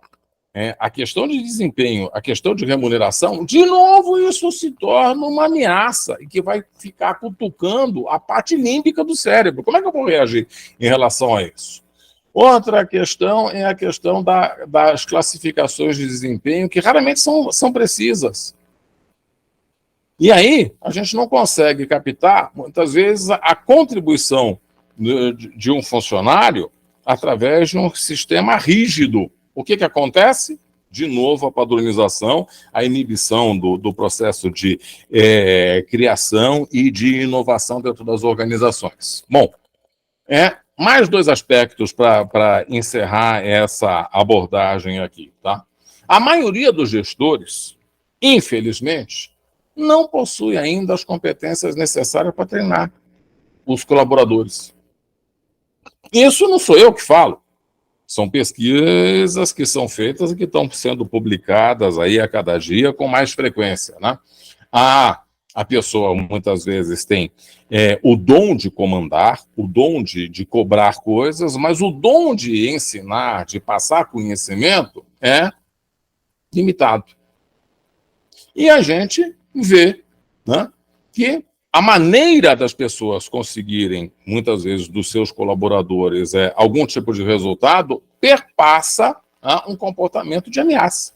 a questão de desempenho, a questão de remuneração, de novo isso se torna uma ameaça e que vai ficar cutucando a parte límbica do cérebro. Como é que eu vou reagir em relação a isso? Outra questão é a questão das classificações de desempenho, que raramente são precisas. E aí, a gente não consegue captar, muitas vezes, a contribuição de um funcionário através de um sistema rígido. O que acontece? De novo, a padronização, a inibição do processo de criação e de inovação dentro das organizações. Bom, mais dois aspectos para encerrar essa abordagem aqui, tá? A maioria dos gestores, infelizmente, não possui ainda as competências necessárias para treinar os colaboradores. Isso não sou eu que falo. São pesquisas que são feitas e que estão sendo publicadas aí a cada dia com mais frequência, né? A pessoa, muitas vezes, tem o dom de comandar, o dom de cobrar coisas, mas o dom de ensinar, de passar conhecimento, é limitado. E a gente vê, né, que a maneira das pessoas conseguirem, muitas vezes, dos seus colaboradores, algum tipo de resultado, perpassa um comportamento de ameaça.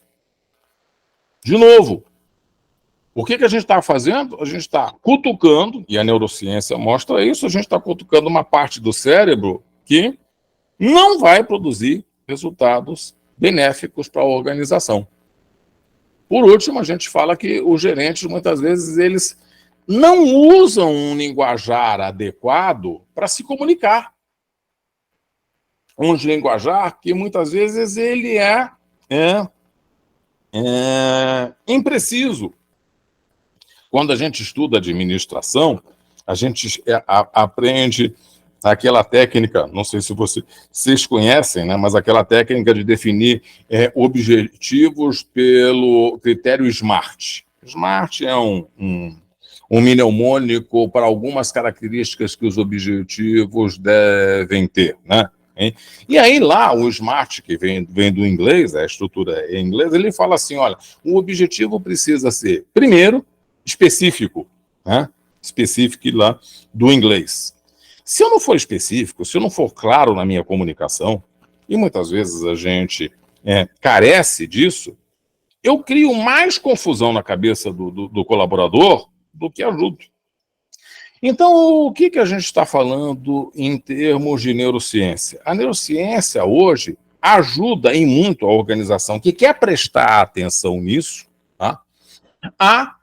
De novo, o que a gente está fazendo? A gente está cutucando, e a neurociência mostra isso, a gente está cutucando uma parte do cérebro que não vai produzir resultados benéficos para a organização. Por último, a gente fala que os gerentes, muitas vezes, eles não usam um linguajar adequado para se comunicar. Um linguajar que, muitas vezes, ele é impreciso. Quando a gente estuda administração, a gente aprende aquela técnica, não sei se vocês conhecem, né, mas aquela técnica de definir objetivos pelo critério SMART. SMART é um mnemônico para algumas características que os objetivos devem ter, né? E aí lá, o SMART, que vem do inglês, a estrutura é em inglês, ele fala assim, olha, o objetivo precisa ser, primeiro, específico, né? Específico lá do inglês. Se eu não for específico, se eu não for claro na minha comunicação, e muitas vezes a gente carece disso, eu crio mais confusão na cabeça do colaborador do que ajudo. Então, o que a gente está falando em termos de neurociência? A neurociência hoje ajuda em muito a organização que quer prestar atenção nisso, tá? A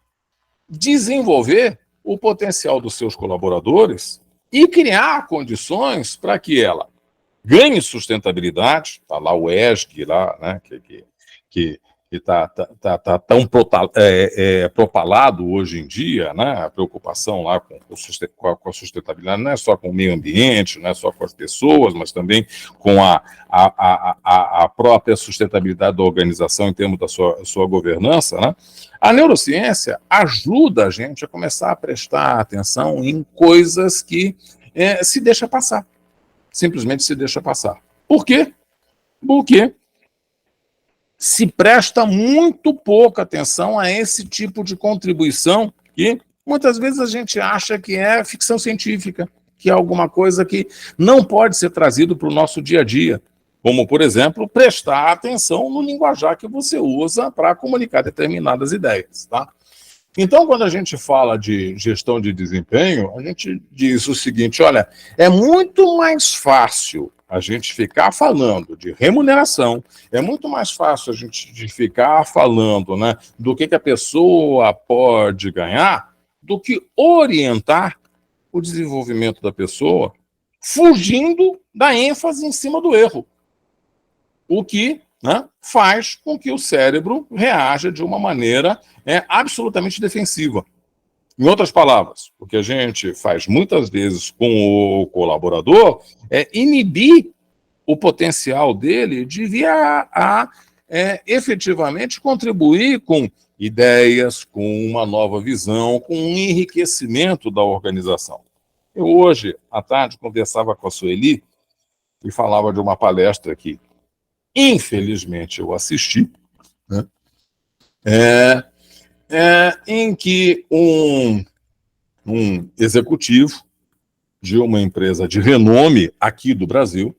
desenvolver o potencial dos seus colaboradores e criar condições para que ela ganhe sustentabilidade. Está lá o ESG, lá, né, que está tão propalado hoje em dia, né, a preocupação lá com a sustentabilidade, não é só com o meio ambiente, não é só com as pessoas, mas também com a própria sustentabilidade da organização em termos da sua governança, né? A neurociência ajuda a gente a começar a prestar atenção em coisas que se deixa passar, simplesmente se deixa passar. Por quê? Porque se presta muito pouca atenção a esse tipo de contribuição que muitas vezes a gente acha que é ficção científica, que é alguma coisa que não pode ser trazido para o nosso dia a dia, como, por exemplo, prestar atenção no linguajar que você usa para comunicar determinadas ideias, tá? Então, quando a gente fala de gestão de desempenho, a gente diz o seguinte, olha, é muito mais fácil a gente ficar falando de remuneração, é muito mais fácil a gente ficar falando, né, do que a pessoa pode ganhar, do que orientar o desenvolvimento da pessoa fugindo da ênfase em cima do erro. O que, né, faz com que o cérebro reaja de uma maneira absolutamente defensiva. Em outras palavras, o que a gente faz muitas vezes com o colaborador é inibir o potencial dele de vir a efetivamente contribuir com ideias, com uma nova visão, com um enriquecimento da organização. Eu hoje, à tarde, conversava com a Sueli e falava de uma palestra que, infelizmente, eu assisti, né? Em que um executivo de uma empresa de renome aqui do Brasil,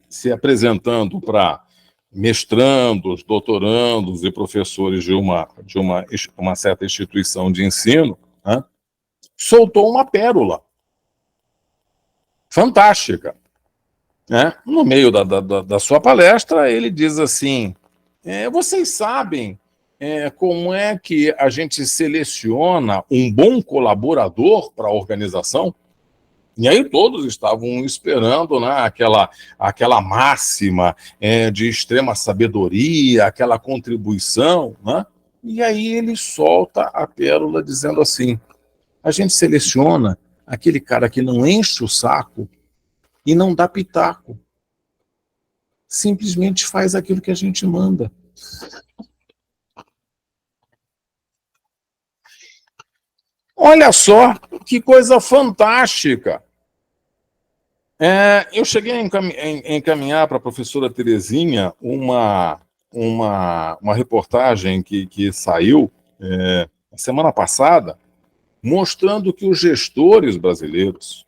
se apresentando para mestrandos, doutorandos e professores de uma certa instituição de ensino, né, soltou uma pérola fantástica. Né? No meio da sua palestra, ele diz assim, vocês sabem como é que a gente seleciona um bom colaborador para a organização? E aí todos estavam esperando, né, aquela máxima de extrema sabedoria, aquela contribuição, né? E aí ele solta a pérola dizendo assim, a gente seleciona aquele cara que não enche o saco e não dá pitaco. Simplesmente faz aquilo que a gente manda. Olha só que coisa fantástica. Eu cheguei a encaminhar para a professora Terezinha uma reportagem que saiu semana passada, mostrando que os gestores brasileiros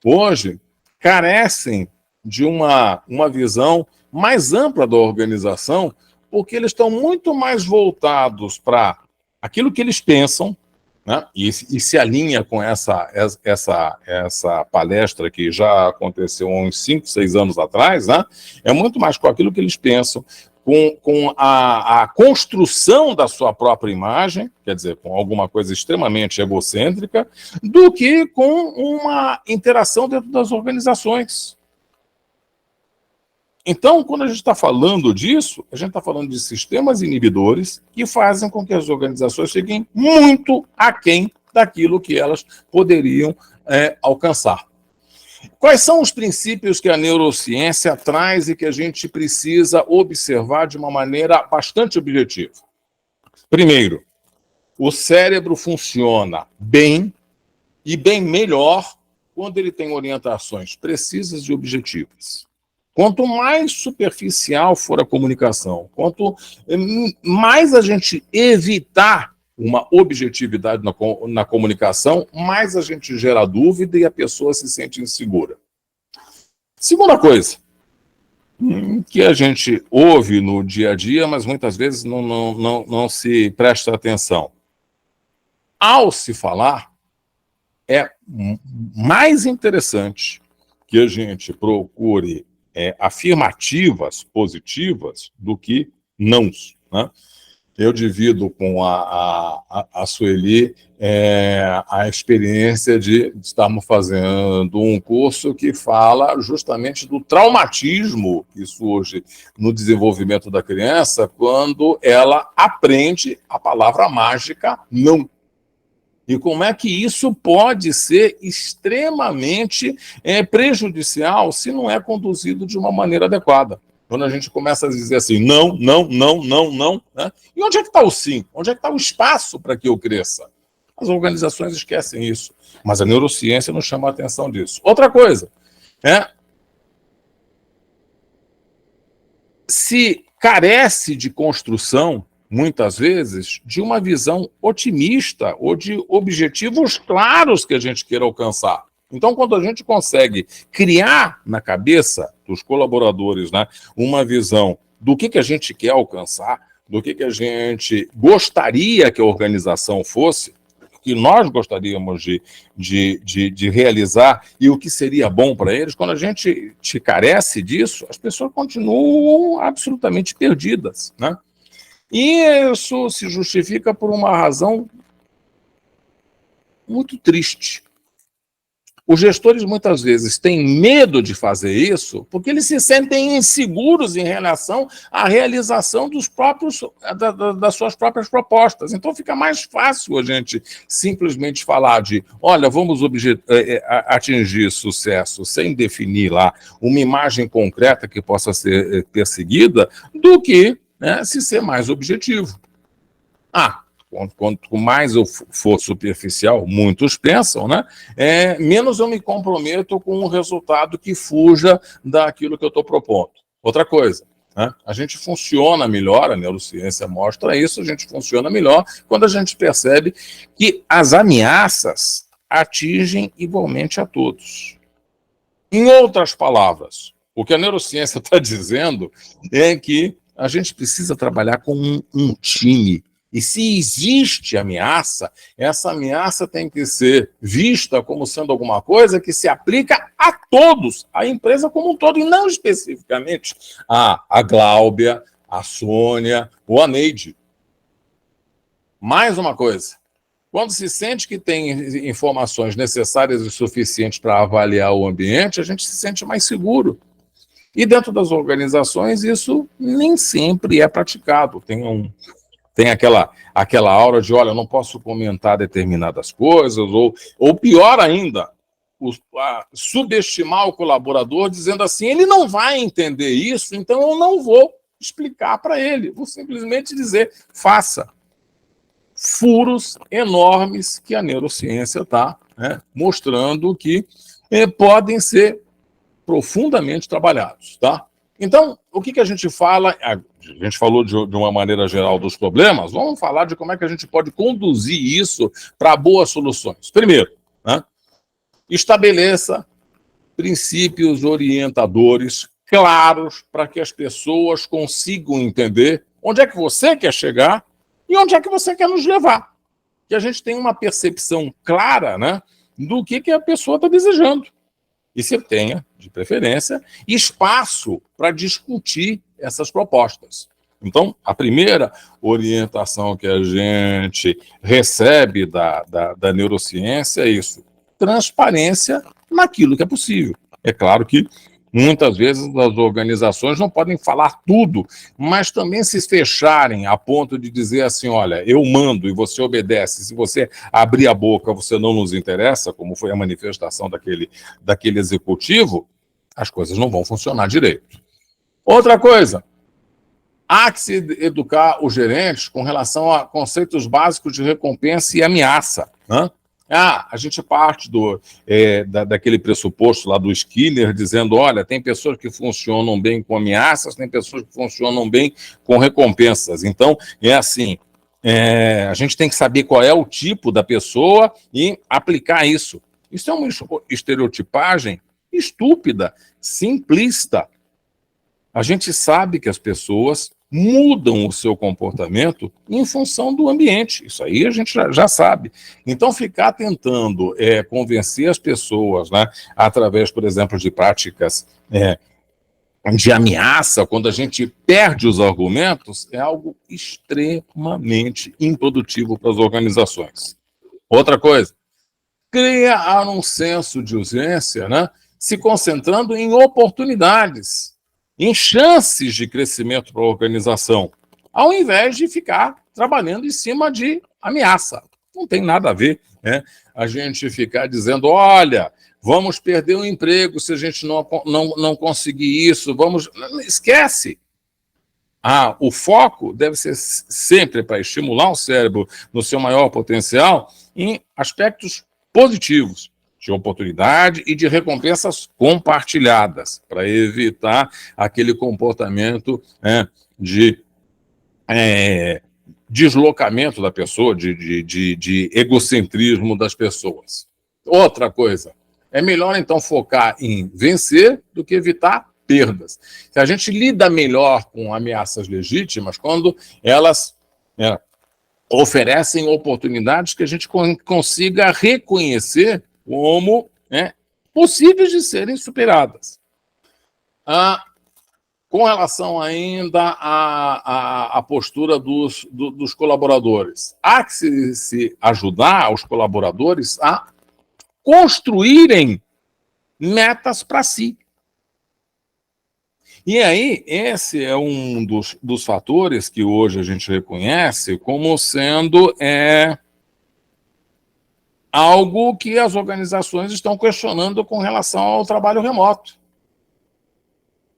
hoje carecem de uma visão mais ampla da organização, porque eles estão muito mais voltados para aquilo que eles pensam, né? E se alinha com essa palestra que já aconteceu há uns 5, 6 anos atrás, né? É muito mais com aquilo que eles pensam, com a construção da sua própria imagem, quer dizer, com alguma coisa extremamente egocêntrica, do que com uma interação dentro das organizações. Então, quando a gente está falando disso, a gente está falando de sistemas inibidores que fazem com que as organizações cheguem muito aquém daquilo que elas poderiam alcançar. Quais são os princípios que a neurociência traz e que a gente precisa observar de uma maneira bastante objetiva? Primeiro, o cérebro funciona bem e bem melhor quando ele tem orientações precisas e objetivas. Quanto mais superficial for a comunicação, quanto mais a gente evitar uma objetividade na comunicação, mais a gente gera dúvida e a pessoa se sente insegura. Segunda coisa, que a gente ouve no dia a dia, mas muitas vezes não se presta atenção. Ao se falar, é mais interessante que a gente procure afirmativas positivas do que nãos, né? Eu divido com a Sueli a experiência de estarmos fazendo um curso que fala justamente do traumatismo que surge no desenvolvimento da criança quando ela aprende a palavra mágica não. E como é que isso pode ser extremamente prejudicial se não é conduzido de uma maneira adequada. Quando a gente começa a dizer assim, não, não, não, não, não, né? E onde é que está o sim? Onde é que está o espaço para que eu cresça? As organizações esquecem isso, mas a neurociência nos chama a atenção disso. Outra coisa, se carece de construção, muitas vezes, de uma visão otimista ou de objetivos claros que a gente queira alcançar. Então, quando a gente consegue criar na cabeça dos colaboradores, né, uma visão do que a gente quer alcançar, do que a gente gostaria que a organização fosse, que nós gostaríamos de realizar e o que seria bom para eles, quando a gente carece disso, as pessoas continuam absolutamente perdidas, né? E isso se justifica por uma razão muito triste. os gestores muitas vezes têm medo de fazer isso porque eles se sentem inseguros em relação à realização das suas próprias propostas. Então fica mais fácil a gente simplesmente falar de, olha, vamos atingir sucesso sem definir lá uma imagem concreta que possa ser perseguida, do que, né, se ser mais objetivo. Quanto mais eu for superficial, muitos pensam, né, menos eu me comprometo com um resultado que fuja daquilo que eu estou propondo. Outra coisa, né, a gente funciona melhor, a neurociência mostra isso, a gente funciona melhor quando a gente percebe que as ameaças atingem igualmente a todos. Em outras palavras, o que a neurociência está dizendo é que a gente precisa trabalhar com um time. E se existe ameaça, essa ameaça tem que ser vista como sendo alguma coisa que se aplica a todos, a empresa como um todo, e não especificamente a Gláubia, a Sônia ou a Neide. Mais uma coisa, quando se sente que tem informações necessárias e suficientes para avaliar o ambiente, a gente se sente mais seguro. E dentro das organizações, isso nem sempre é praticado. Tem aquela aura de, olha, eu não posso comentar determinadas coisas, ou pior ainda, subestimar o colaborador dizendo assim, ele não vai entender isso, então eu não vou explicar para ele, vou simplesmente dizer, faça. Furos enormes que a neurociência está, né, mostrando que podem ser profundamente trabalhados, tá? Então, o que a gente fala? A gente falou de uma maneira geral dos problemas, vamos falar de como é que a gente pode conduzir isso para boas soluções. Primeiro, né, estabeleça princípios orientadores claros para que as pessoas consigam entender onde é que você quer chegar e onde é que você quer nos levar. Que a gente tenha uma percepção clara, né, do que a pessoa está desejando. E você tenha, de preferência, espaço para discutir essas propostas. Então, a primeira orientação que a gente recebe da neurociência é isso: transparência naquilo que é possível. É claro que muitas vezes as organizações não podem falar tudo, mas também se fecharem a ponto de dizer assim, olha, eu mando e você obedece, se você abrir a boca você não nos interessa, como foi a manifestação daquele executivo, as coisas não vão funcionar direito. Outra coisa, há que se educar os gerentes com relação a conceitos básicos de recompensa e ameaça, né? A gente parte daquele pressuposto lá do Skinner, dizendo, olha, tem pessoas que funcionam bem com ameaças, tem pessoas que funcionam bem com recompensas. Então, a gente tem que saber qual é o tipo da pessoa e aplicar isso. Isso é uma estereotipagem estúpida, simplista. A gente sabe que as pessoas mudam o seu comportamento em função do ambiente. Isso aí a gente já sabe. Então, ficar tentando convencer as pessoas, né, através, por exemplo, de práticas de ameaça, quando a gente perde os argumentos, é algo extremamente improdutivo para as organizações. Outra coisa, cria um senso de urgência, né, se concentrando em oportunidades, em chances de crescimento para a organização, ao invés de ficar trabalhando em cima de ameaça. Não tem nada a ver, né, a gente ficar dizendo, olha, vamos perder o emprego se a gente não conseguir isso, esquece. O foco deve ser sempre para estimular o cérebro no seu maior potencial em aspectos positivos, de oportunidade e de recompensas compartilhadas, para evitar aquele comportamento de deslocamento da pessoa, de egocentrismo das pessoas. Outra coisa, é melhor então focar em vencer do que evitar perdas. Se a gente lida melhor com ameaças legítimas quando elas oferecem oportunidades que a gente consiga reconhecer como possíveis de serem superadas. Com relação ainda à postura dos colaboradores, há que se ajudar os colaboradores a construírem metas para si. E aí, esse é um dos fatores que hoje a gente reconhece como sendo algo que as organizações estão questionando com relação ao trabalho remoto.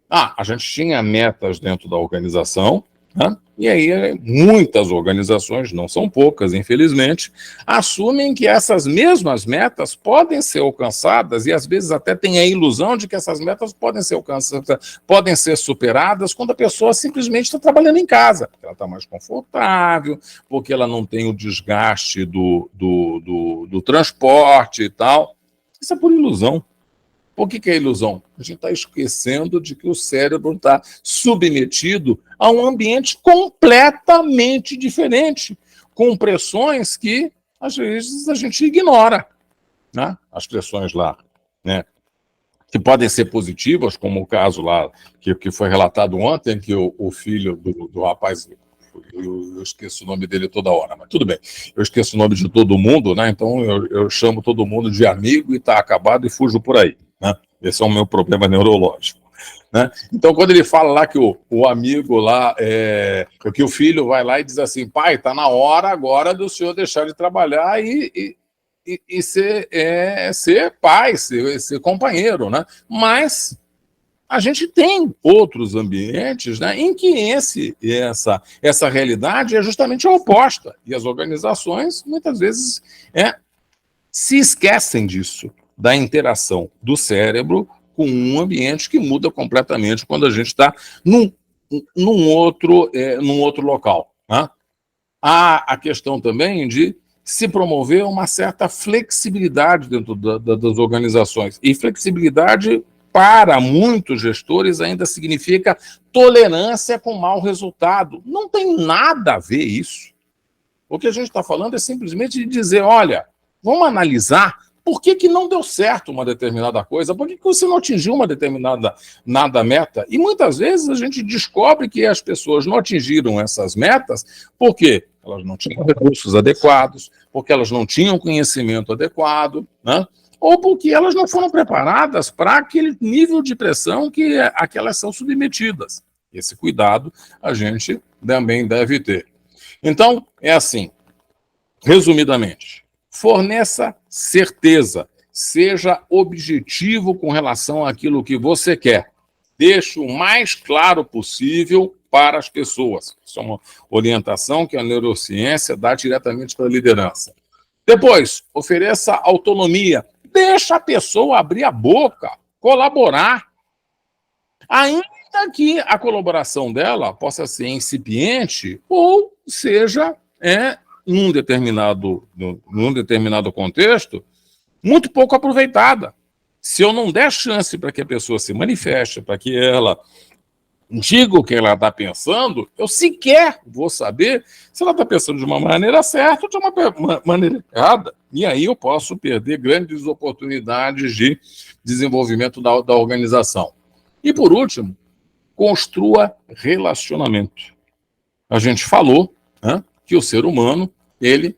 A gente tinha metas dentro da organização, né? E aí muitas organizações, não são poucas, infelizmente, assumem que essas mesmas metas podem ser alcançadas e às vezes até tem a ilusão de que essas metas podem ser alcançadas, podem ser superadas quando a pessoa simplesmente está trabalhando em casa, porque ela está mais confortável, porque ela não tem o desgaste do transporte e tal. Isso é por ilusão. Por que é ilusão? A gente está esquecendo de que o cérebro está submetido a um ambiente completamente diferente, com pressões que, às vezes, a gente ignora, né? As pressões lá, né? Que podem ser positivas, como o caso lá que foi relatado ontem, que o filho do rapaz... Eu esqueço o nome dele toda hora, mas tudo bem. Eu esqueço o nome de todo mundo, né? Então eu chamo todo mundo de amigo e está acabado e fujo por aí, né? Esse é o meu problema neurológico, né? Então, quando ele fala lá que o amigo lá, que o filho vai lá e diz assim, pai, está na hora agora do senhor deixar de trabalhar e ser pai, ser companheiro, né? Mas a gente tem outros ambientes, né, em que essa realidade é justamente a oposta. E as organizações, muitas vezes, se esquecem disso, da interação do cérebro com um ambiente que muda completamente quando a gente está num outro local, né? Há a questão também de se promover uma certa flexibilidade dentro das organizações. E flexibilidade, para muitos gestores, ainda significa tolerância com mau resultado. Não tem nada a ver isso. O que a gente está falando é simplesmente de dizer, olha, vamos analisar por que não deu certo uma determinada coisa, por que você não atingiu uma determinada meta. E muitas vezes a gente descobre que as pessoas não atingiram essas metas porque elas não tinham recursos adequados, porque elas não tinham conhecimento adequado, né? Ou porque elas não foram preparadas para aquele nível de pressão a que elas são submetidas. Esse cuidado a gente também deve ter. Então, é assim, resumidamente, forneça certeza, seja objetivo com relação àquilo que você quer. Deixe o mais claro possível para as pessoas. Isso é uma orientação que a neurociência dá diretamente para a liderança. Depois, ofereça autonomia. Deixa a pessoa abrir a boca, colaborar. Ainda que a colaboração dela possa ser incipiente ou seja, num determinado contexto, muito pouco aproveitada. Se eu não der chance para que a pessoa se manifeste, para que ela diga o que ela está pensando, eu sequer vou saber se ela está pensando de uma maneira certa ou de uma maneira errada. E aí eu posso perder grandes oportunidades de desenvolvimento da organização. E, por último, construa relacionamento. A gente falou, né, que o ser humano ele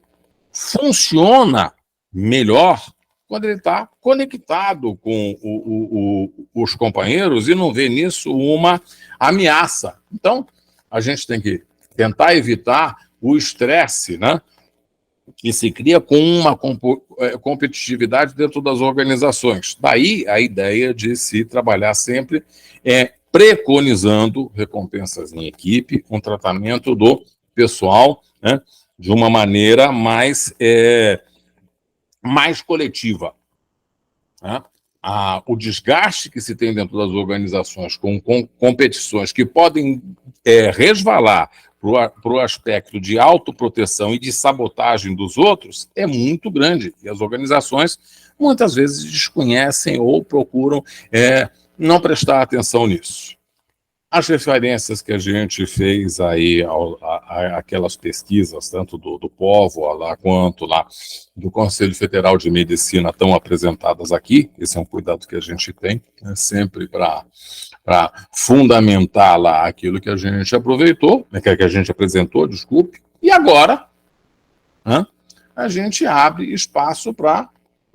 funciona melhor quando ele está conectado com os companheiros e não vê nisso uma ameaça. Então, a gente tem que tentar evitar o estresse, né, que se cria com uma competitividade dentro das organizações. Daí a ideia de se trabalhar sempre preconizando recompensas em equipe, um tratamento do pessoal, né, de uma maneira mais coletiva. Né? O desgaste que se tem dentro das organizações com competições que podem resvalar para o aspecto de autoproteção e de sabotagem dos outros é muito grande. E as organizações muitas vezes desconhecem ou procuram não prestar atenção nisso. As referências que a gente fez aí aquelas pesquisas, tanto do Povo lá quanto lá do Conselho Federal de Medicina, estão apresentadas aqui. Esse é um cuidado que a gente tem, né, sempre para fundamentar lá aquilo que a gente aproveitou, né, que a gente apresentou, desculpe. E agora, né, a gente abre espaço para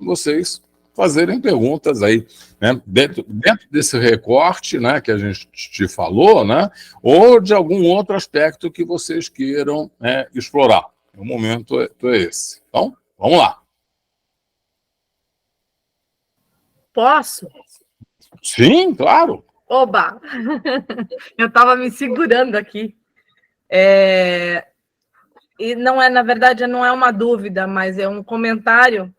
vocês fazerem perguntas aí, né, dentro desse recorte, né, que a gente te falou, né, ou de algum outro aspecto que vocês queiram, né, explorar. O momento é esse. Então, vamos lá. Posso? Sim, claro. Oba! Eu estava me segurando aqui. E não é, na verdade, não é uma dúvida, mas é um comentário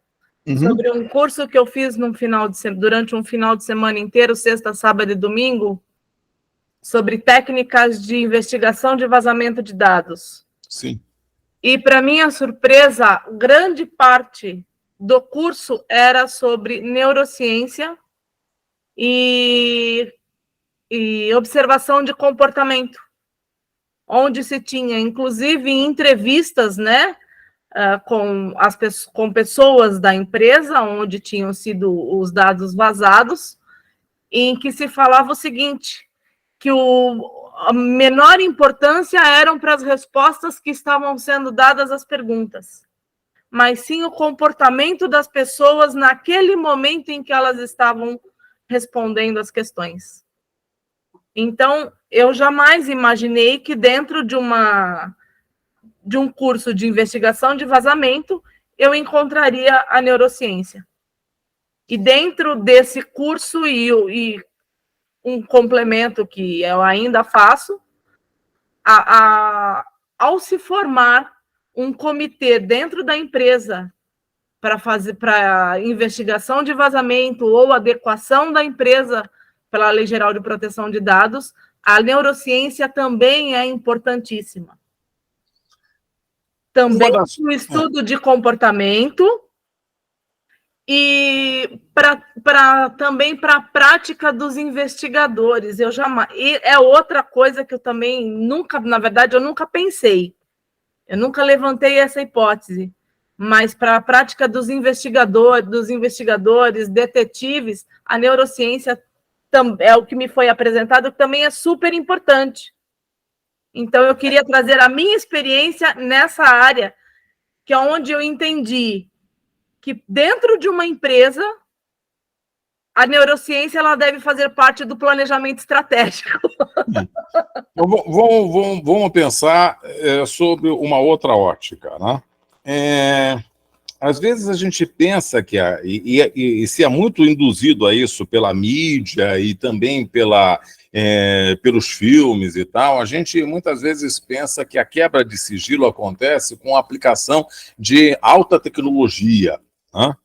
sobre um curso que eu fiz durante um final de semana inteiro, sexta, sábado e domingo, sobre técnicas de investigação de vazamento de dados. Sim. E, para minha surpresa, grande parte do curso era sobre neurociência e observação de comportamento, onde se tinha, inclusive, entrevistas, né, com pessoas da empresa, onde tinham sido os dados vazados, em que se falava o seguinte, que a menor importância eram para as respostas que estavam sendo dadas às perguntas, mas sim o comportamento das pessoas naquele momento em que elas estavam respondendo as questões. Então, eu jamais imaginei que dentro de um curso de investigação de vazamento, eu encontraria a neurociência. E dentro desse curso, e um complemento que eu ainda faço, ao se formar um comitê dentro da empresa para investigação de vazamento ou adequação da empresa pela Lei Geral de Proteção de Dados, a neurociência também é importantíssima. Também o estudo de comportamento e também para a prática dos investigadores. E é outra coisa que eu também nunca, na verdade, eu nunca pensei. Eu nunca levantei essa hipótese. Mas para a prática dos investigadores, detetives, a neurociência é o que me foi apresentado, que também é super importante. Então, eu queria trazer a minha experiência nessa área, que é onde eu entendi que dentro de uma empresa, a neurociência ela deve fazer parte do planejamento estratégico. Vamos pensar sobre uma outra ótica, né? Às vezes a gente pensa que, e se é muito induzido a isso pela mídia e também pelos filmes e tal, a gente muitas vezes pensa que a quebra de sigilo acontece com a aplicação de alta tecnologia, né?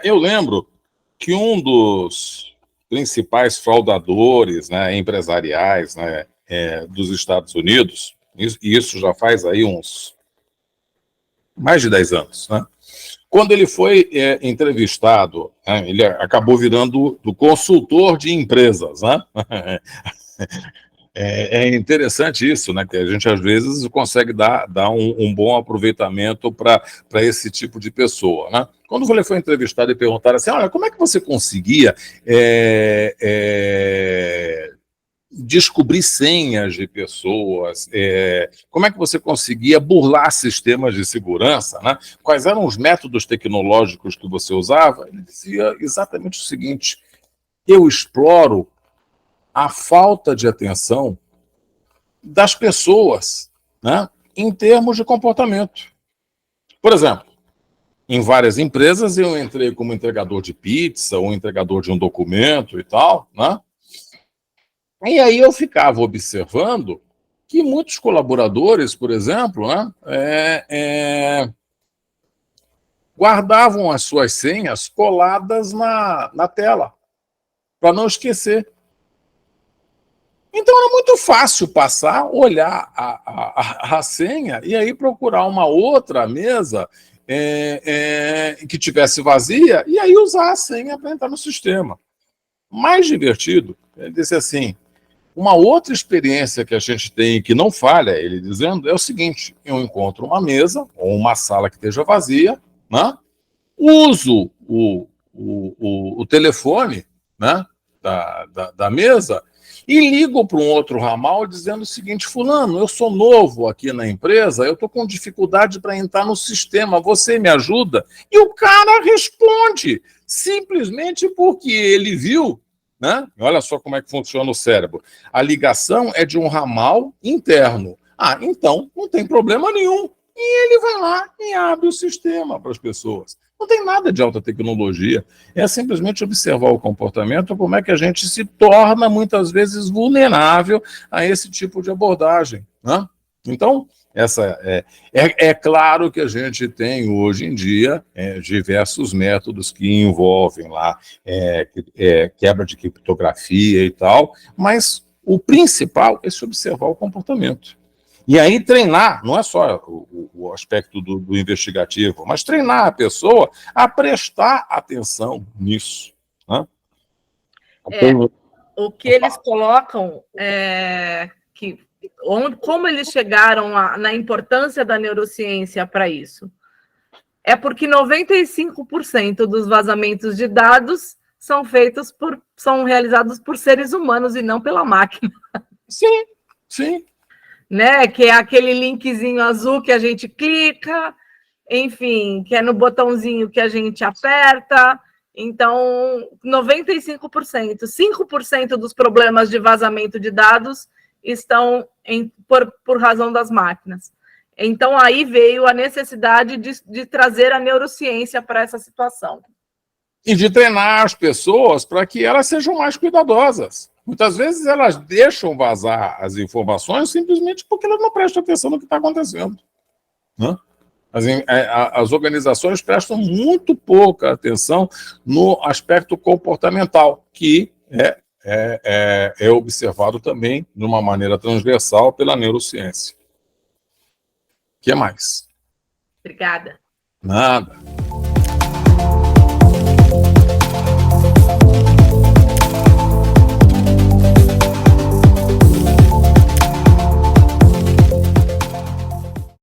Eu lembro que um dos principais fraudadores, né, empresariais, né, dos Estados Unidos, e isso já faz aí uns mais de 10 anos, né? Quando ele foi entrevistado, né, ele acabou virando do consultor de empresas, né? É interessante isso, né? Que a gente, às vezes, consegue dar um bom aproveitamento para esse tipo de pessoa, né? Quando ele foi entrevistado e perguntaram assim, olha, como é que você conseguia descobrir senhas de pessoas, como é que você conseguia burlar sistemas de segurança, né? Quais eram os métodos tecnológicos que você usava? Ele dizia exatamente o seguinte, eu exploro a falta de atenção das pessoas, né, em termos de comportamento. Por exemplo, em várias empresas eu entrei como entregador de pizza ou entregador de um documento e tal, né? E aí eu ficava observando que muitos colaboradores, por exemplo, né, guardavam as suas senhas coladas na tela, para não esquecer. Então era muito fácil passar, olhar a senha e aí procurar uma outra mesa que tivesse vazia e aí usar a senha para entrar no sistema. Mais divertido, ele disse assim, uma outra experiência que a gente tem que não falha, ele dizendo, é o seguinte, eu encontro uma mesa ou uma sala que esteja vazia, né? Uso o telefone, né, da mesa e ligo para um outro ramal dizendo o seguinte: fulano, eu sou novo aqui na empresa, eu estou com dificuldade para entrar no sistema, você me ajuda? E o cara responde, simplesmente porque ele viu, né? Olha só como é que funciona o cérebro. A ligação é de um ramal interno. Ah, então não tem problema nenhum. E ele vai lá e abre o sistema para as pessoas. Não tem nada de alta tecnologia. É simplesmente observar o comportamento, como é que a gente se torna, muitas vezes, vulnerável a esse tipo de abordagem, né? Então, é claro que a gente tem, hoje em dia, diversos métodos que envolvem lá quebra de criptografia e tal, mas o principal é se observar o comportamento. E aí treinar, não é só o aspecto do investigativo, mas treinar a pessoa a prestar atenção nisso, né? O que eles colocam como eles chegaram na importância da neurociência para isso? É porque 95% dos vazamentos de dados são realizados por seres humanos e não pela máquina. Sim, sim. Né? Que é aquele linkzinho azul que a gente clica, enfim, que é no botãozinho que a gente aperta. Então, 95%, 5% dos problemas de vazamento de dados estão por razão das máquinas. Então, aí veio a necessidade de trazer a neurociência para essa situação. E de treinar as pessoas para que elas sejam mais cuidadosas. Muitas vezes elas deixam vazar as informações simplesmente porque elas não prestam atenção no que está acontecendo, né? As organizações prestam muito pouca atenção no aspecto comportamental, que é observado também de uma maneira transversal pela neurociência. O que mais? Obrigada. Nada.